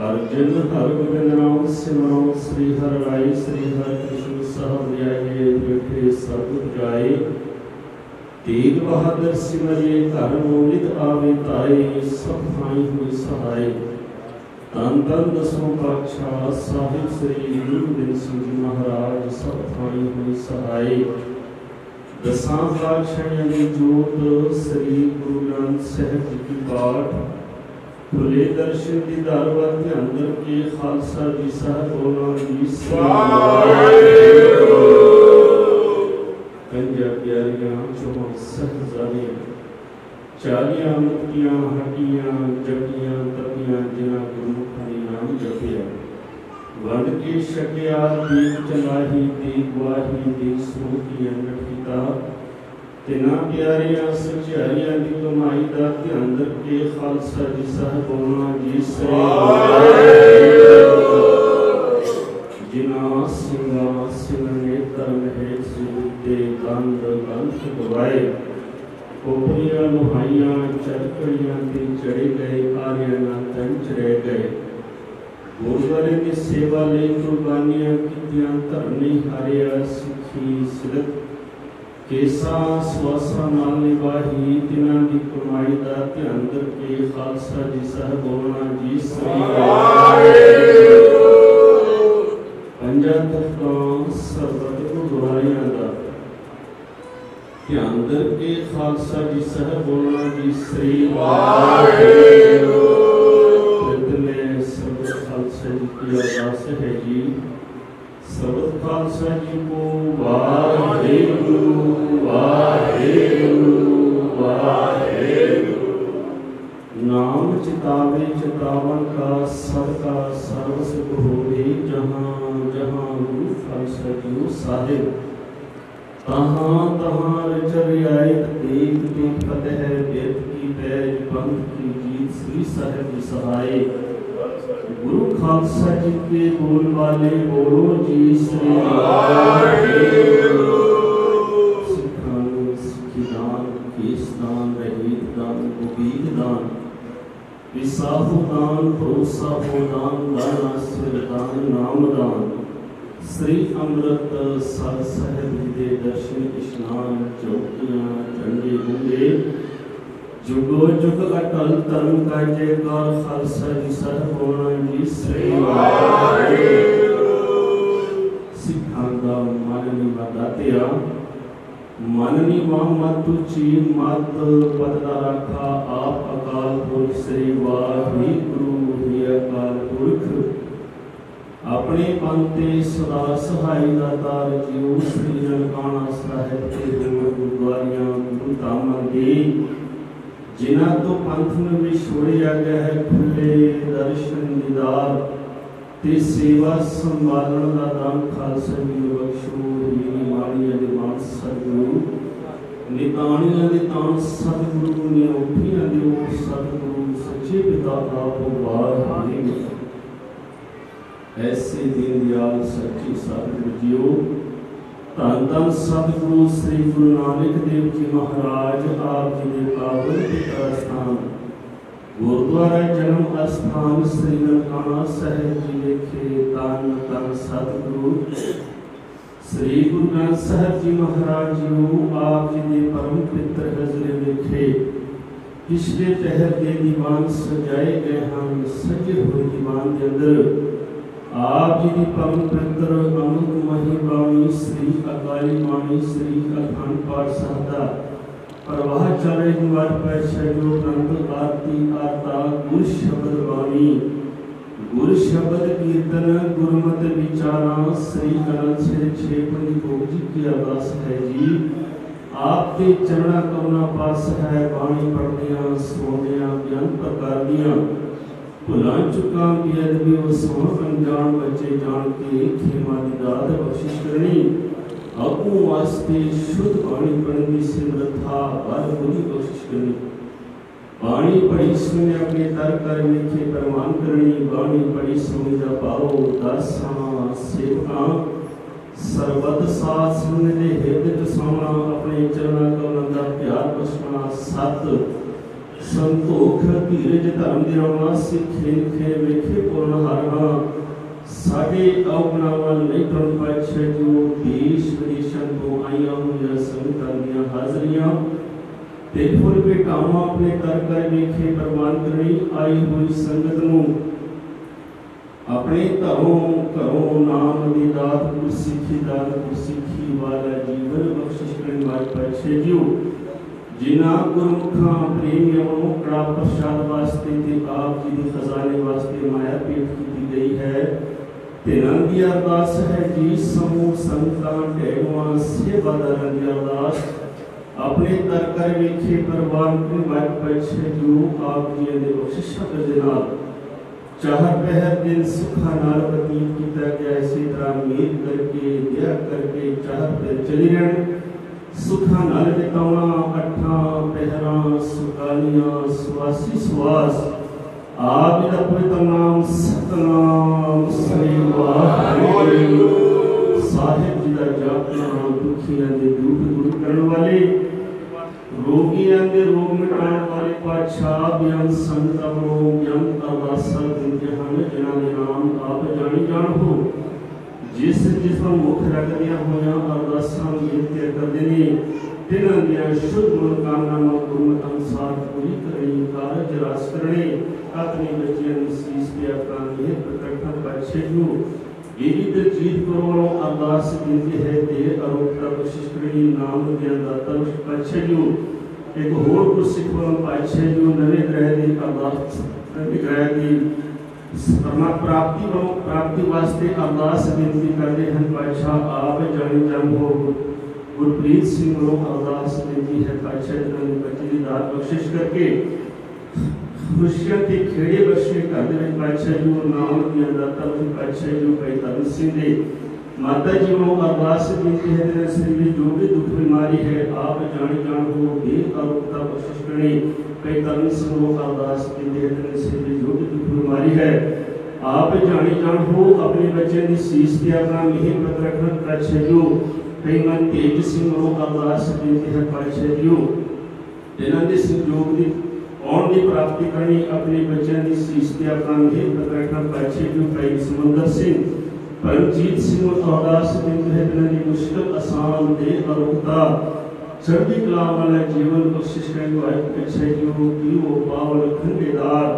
अर्जुन हर गोबिंद नाम सिमरो श्री हर राय श्री हर कृष्ण साहब ध्याये बैठे सब जाए तेग बहादुर सिमरिए घर मोलित आवे ताए सब हाई हुई सहाय तन तन दसों पातशाह साहिब श्री गुरु गोबिंद सिंह जी महाराज सब हाई हुई सहाय दसां पातशाहियां दी जोत श्री गुरु ग्रंथ साहिब जी की पाठ खुले दर्शन दीदार वाले अंदर के खालसा जी साहब बोला जी पंजा प्यारियां चौहान सहजादियां चालियां मुक्तियां हटियां जपियां तपियां जिना गुरमुख हरि नाम जपिया वंड के शकिया दीप चलाही दीप वाही दीप सोकी अंगठिता तिना प्यारियां सचारियां दी कमाई दा ध्यान रखे खालसा जी साहब बोलना जी श्री जिना सिंगा सिंगने धर्म है सिद्धे गंध गंध गवाए कोपरियां लुहाइयां चरकड़ियां ते चढ़े गए आर्यना तंच रह गए गुरुद्वारे की सेवा ले कुर्बानियां कीतियां धरनी हारिया सिखी सिदक केसा स्वासा नाल निभाही तिना दी कमाई दा ध्यान रखे खालसा जी साहब बोलना जी श्री पंजा तख्तां सरबत गुरुद्वारियां दा ध्यान रखे खालसा जी साहब बोलना जी श्री सब खालसा जी की अरदास है जी सब खालसा जी को वाहेगुरु वाहेगुरु वाहेगुरु नाम चितावे चितावन का सबका सर्व सुख होवे जहाँ जहाँ गुरु खालसा जी साहिब तहाँ तहाँ रचर आए देख देख फतेह बेद की पैज बंद की जीत श्री साहिब जी सहाय गुरु खालसा जी के बोल वाले बोलो जी श्री सिखान सिखिदान केसदान रहीदान मुबीदान विसाहुदान भरोसाहुदान दाना सिरदान नामदान श्री अमृत सर साहिब जी के दर्शन स्नान चौकियां झंडे गुंगे जुगो जुग अटल धर्म का जयकार खालसा जी साहब बोलना जी श्री सिखां दा माननी दातिया माननी मत उची मत पददा रखा आप अकाल पुरख श्री वाहिगुरु ही अकाल पुरख अपने पंते सदा सहाय दातार जीव श्री ननकाना साहिब के गुरुद्वारियां गुरु धामां दे जिन्हां तो पंथ में भी छोड़िया गया है खुले दर्शन दीदार ते सेवा संभालन दा दान खालसा जी बख्शो ही माड़िया दे मान सतगुरु निताणिया दे तान सतगुरु ने उठिया दे ओ सतगुरु सच्चे पिता आप वाहिगुरु ऐसे दीन दयाल सच्ची सतगुरु जियो धन धन सतगुरु श्री गुरु नानक देव जी महाराज आप जी के पावन पिता स्थान गुरुद्वारा जन्म स्थान श्री ननकाना साहिब जी लिखे तन तन सतगुरु श्री गुरु ग्रंथ साहिब जी महाराज जी आप जी के परम पितर हजरे लिखे पिछले पहर के दीवान सजाए गए हैं सजे हुए दीवान के अंदर आप जी की परम पवित्र अमृत मही बाणी श्री अकाली बाणी श्री अखंड पाठ साहब प्रवाह चले निवार पर शैलो ग्रंथ आरती आरता गुर शब्द बाणी गुर शब्द कीर्तन गुरमत विचारा श्री अनंत से छेपन भोग जी की अरदास है जी आपके चरणा करुणा पास है बाणी पढ़निया सोनिया ज्ञान प्रकार दिया भुला चुका बेअदबी व सोहन अनजान बच्चे जान के खेमा दी दात बख्शिश करनी अगू वास्ते शुद्ध बाणी पढ़नी सिमरथा बार बुरी बख्शिश करनी बाणी पढ़ी सुने अपने तर कर लिखे प्रमाण करनी बाणी पढ़ी सुने जा पाओ दासा सेवका सर्वत साथ सुनने दे हृदय सामना अपने चरणा का नंदा प्यार बसना सत संतोख धीरज धर्म दिरावा सिखे लिखे वेखे पूर्ण हारा साढ़े अवगुणा वाल नहीं टुर पाछे जो देश विदेशों तो आईया हुई संगतां दियां हाजरियां ते फुल भेटावां अपने कर कर वेखे प्रवान करनी आई हुई संगत नूं अपने घरों नाम दी दात गुरसिखी वाला जीवन बख्शिश करने वाले पातशाह जी जिन्हां गुरमुखां प्रेमियों नूं कड़ा प्रसाद वास्ते ते आप जी दे खजाने वास्ते माया भेंट की गई है तिन्हां दी अरदास है जी समूह संतां ढेड़वां सेवादारां दी अरदास अपने दर कर वेखे प्रवान करने वाले पातशाह जी आप जी दे बख्शिशां दे नाल चाहर पहर दिन सुखा नाल बतीत किया गया इसी तरह मेद करके दया करके चाहर पर चली रहन सुखा नाल बितावना अठा पहरा सुकालियां सुवासी सुवास आप जी दा पवित्र नाम सतनाम श्री वाहिगुरु साहिब जी दा जापना दुखियां दे दुख दूर करने वाले रोगियां दे रोग मिटाने वाले पातशाह बयान संतमो ज्ञान अरदासा जहान जिन्हां दे नाम आप जानी जान हो जिस पर मुख रख दिया होया अरदासा बेनती करदे ने तिन्हां दियां शुभ मनोकामनावां गुरमत अनुसार पूरी करनी कारज रास करने अपने बच्चियां दी सीस पे अपना मेहर प्रकट पातशाह जो एवी दलजीत करो अरदास बेनती है दे अरोगता बख्शिश करनी नाम ज्ञान दाता पातशाह जो एक होर गुरसिख पातशाह जो नवे ग्रह दी अरदास ग्रह दी प्राप्ति वास्ते अरदास बेनती करते हैं पातशाह आप जाने जान हो गुरप्रीत सिंह को अरदास बेनती है पातशाह बच्चे की दात बख्शिश करके खुशियां के खेड़े बख्शे कर दे पातशाह जो नाम दिया दाता पातशाह जो भाई तरन सिंह दे माता जी को अरदास बेनती है तेरे शरीर में जो भी दुख बीमारी है आप जाने जान हो दे अरोगता बख्शिश करनी कई तरन सिंह को अरदास बेनती है तेरे शरीर में जो भी दुख बीमारी है आप जाने जान हो अपने बच्चे की सीस पे अपना मेहर पत्र रखना पातशाह जो कई मन तेज सिंह को अरदास बेनती है पातशाह जो इन्हां दे संयोग दी और दी प्राप्ति करनी अपने बच्चों की सीस पे अपना मेहर पत्र रखना पातशाह जो कई समुंदर सिंह परमजीत सिंह अरदास बेनती है तेरी मुश्किल आसान दे अरोगता चढ़ती कला वाला जीवन बख्शिश करने वाले पातशाह जो की वो पावन खंडेदार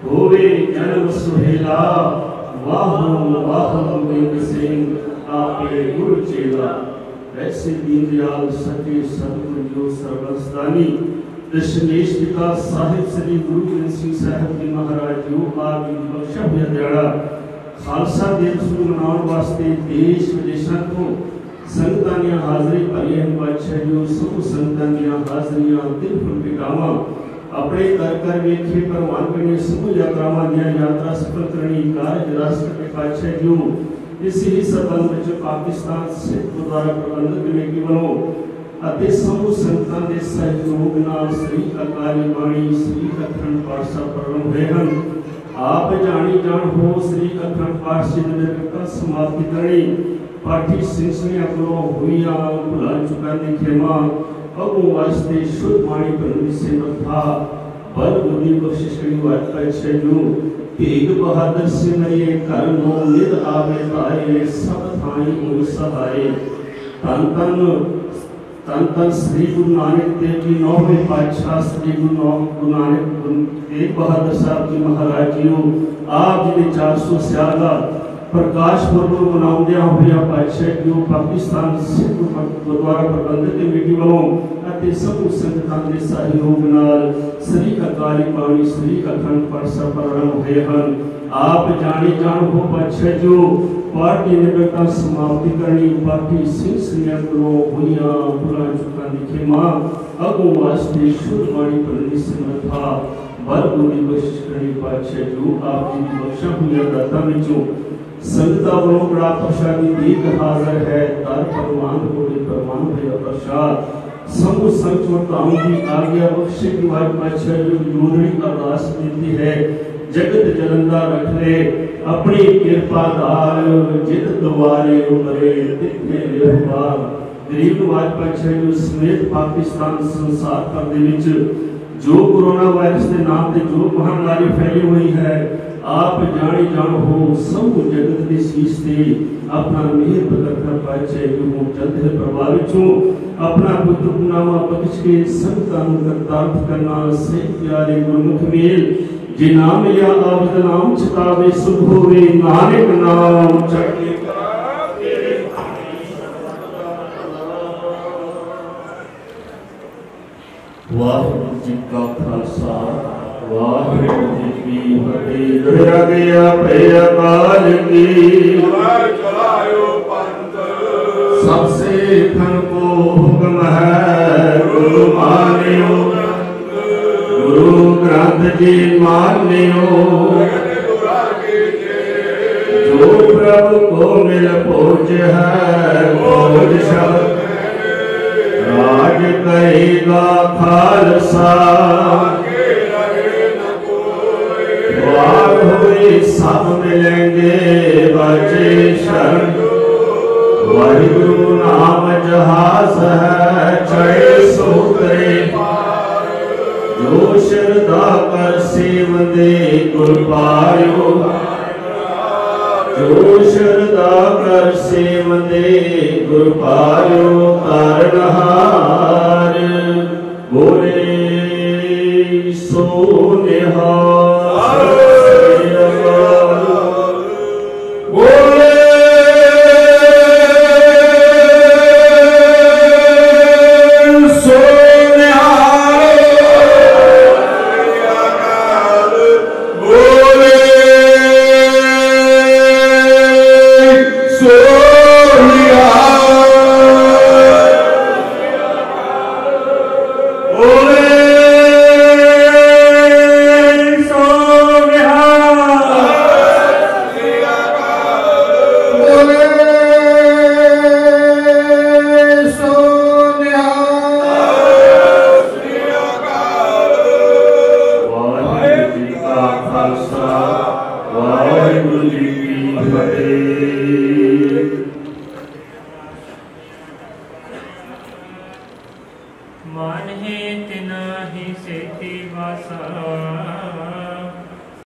होवे जन्म सुहेला वाह गोविंद सिंह आपे गुरु चेला ऐसे दीनदयाल सच्चे सतगुरु जो सर्वस्तानी दशमेश पिता साहिब श्री गुरु गोबिंद सिंह साहब जी महाराज जो आप जी बख्शा हुआ दिहाड़ा खालसा दिवस मनाने वास्ते देश विदेशों तो संगतां दी हाजरी भरी है पातशाह जो सब संगतां दी हाजरियां दिल फुल बिटावा अपने कर कर वेखे परवान करने समूह यात्रावां दी यात्रा सफल करनी कारज रास करके पातशाह जो इसी ही संबंध में पाकिस्तान सिख गुरुद्वारा प्रबंधक कमेटी वालों अते समूह संगतां दे सहयोग नाल श्री अकाली बाणी श्री अखंड पाठ साहब प्रारंभ होए हैं आप जानी जान हो श्री अखंड पाठ से निरंतर समाप्ति करनी पाठी सिलसिले को हुईया भुला चुका ने खेमा अगो वास्ते शुद्ध वाणी पर से मथा बल बुद्धि बख्शिश करनी वाट पातशाह जो तेग बहादुर से मरिए कर नो निद आवे ताए सब थाई हो सहाय तन तन श्री गुरु नानक देव जी 9वें पातशाह श्री गुरु नानक तेग बहादुर साहब जी महाराज जी आप जी ने 400 साला प्रकाश पर्व मनाउंदे होया पातशाह जी पाकिस्तान सिख गुरुद्वारा प्रबंधक कमेटी वालों अते सब संगतां दे सहयोग नाल श्री अकाली बाणी श्री अखंड पाठ साहब प्रारंभ होए हन आप जाने जान हो पातशाह जो पार्टी निरंतर समाप्ति करनी पार्टी सिलसिले को हुईया भुला चुका दिखे मां अगो वास्ते शुद्ध वाणी पर निसमथा बल बुद्धि बख्शिश करनी पातशाह जो आप जी की बख्शा हुई दाता विचों संगता वालों बड़ा प्रसादी दीक हाजिर है दर परमान होवे परमान भया प्रसाद समूह संचोताओं की आज्ञा बख्शे की वाट पातशाह जो जोड़नी अरदास देती है जगत जलंदा रख ले अपनी कृपा दार जित द्वारे उमरे तिथे लेपाल गरीब वाट पातशाह जो समेत पाकिस्तान संसार भर दे विच जो कोरोना वायरस के नाम से जो महामारी फैली हुई है, आप जानी जान हो सब जगत के शीश से अपना मेहर प्रकट पाचे यूं जल्द है प्रभावित हो अपना पुत्र नामा बख्श के संतान करतार्थ करना से प्यारे गुरमुख मेल जे नाम या आबद नाम चितावे शुभ होवे नानक नाम चढ़े वाहिगुरु जी का खालसा वाहिगुरु जी की फतेह। दोहरा गया भय काल की चलायो पंथ सबसे खन को हुक्म है गुरु मानियो गुरु ग्रंथ जी मानियो जो प्रभु को मिल पहुँच है पहुँच शब्द राज कहेगा खालसा द्वार हुए सब मिलेंगे बचे शरण वाहिगुरु नाम जहाज है चढ़े सोतरे जो श्रद्धा कर सेवंदे गुर पायो जो श्रद्धा कर सेवंदे गुर पायो तारनहार बोले सो निहार बोले सो निहार बोले सो मन है तिना ही सेती वासा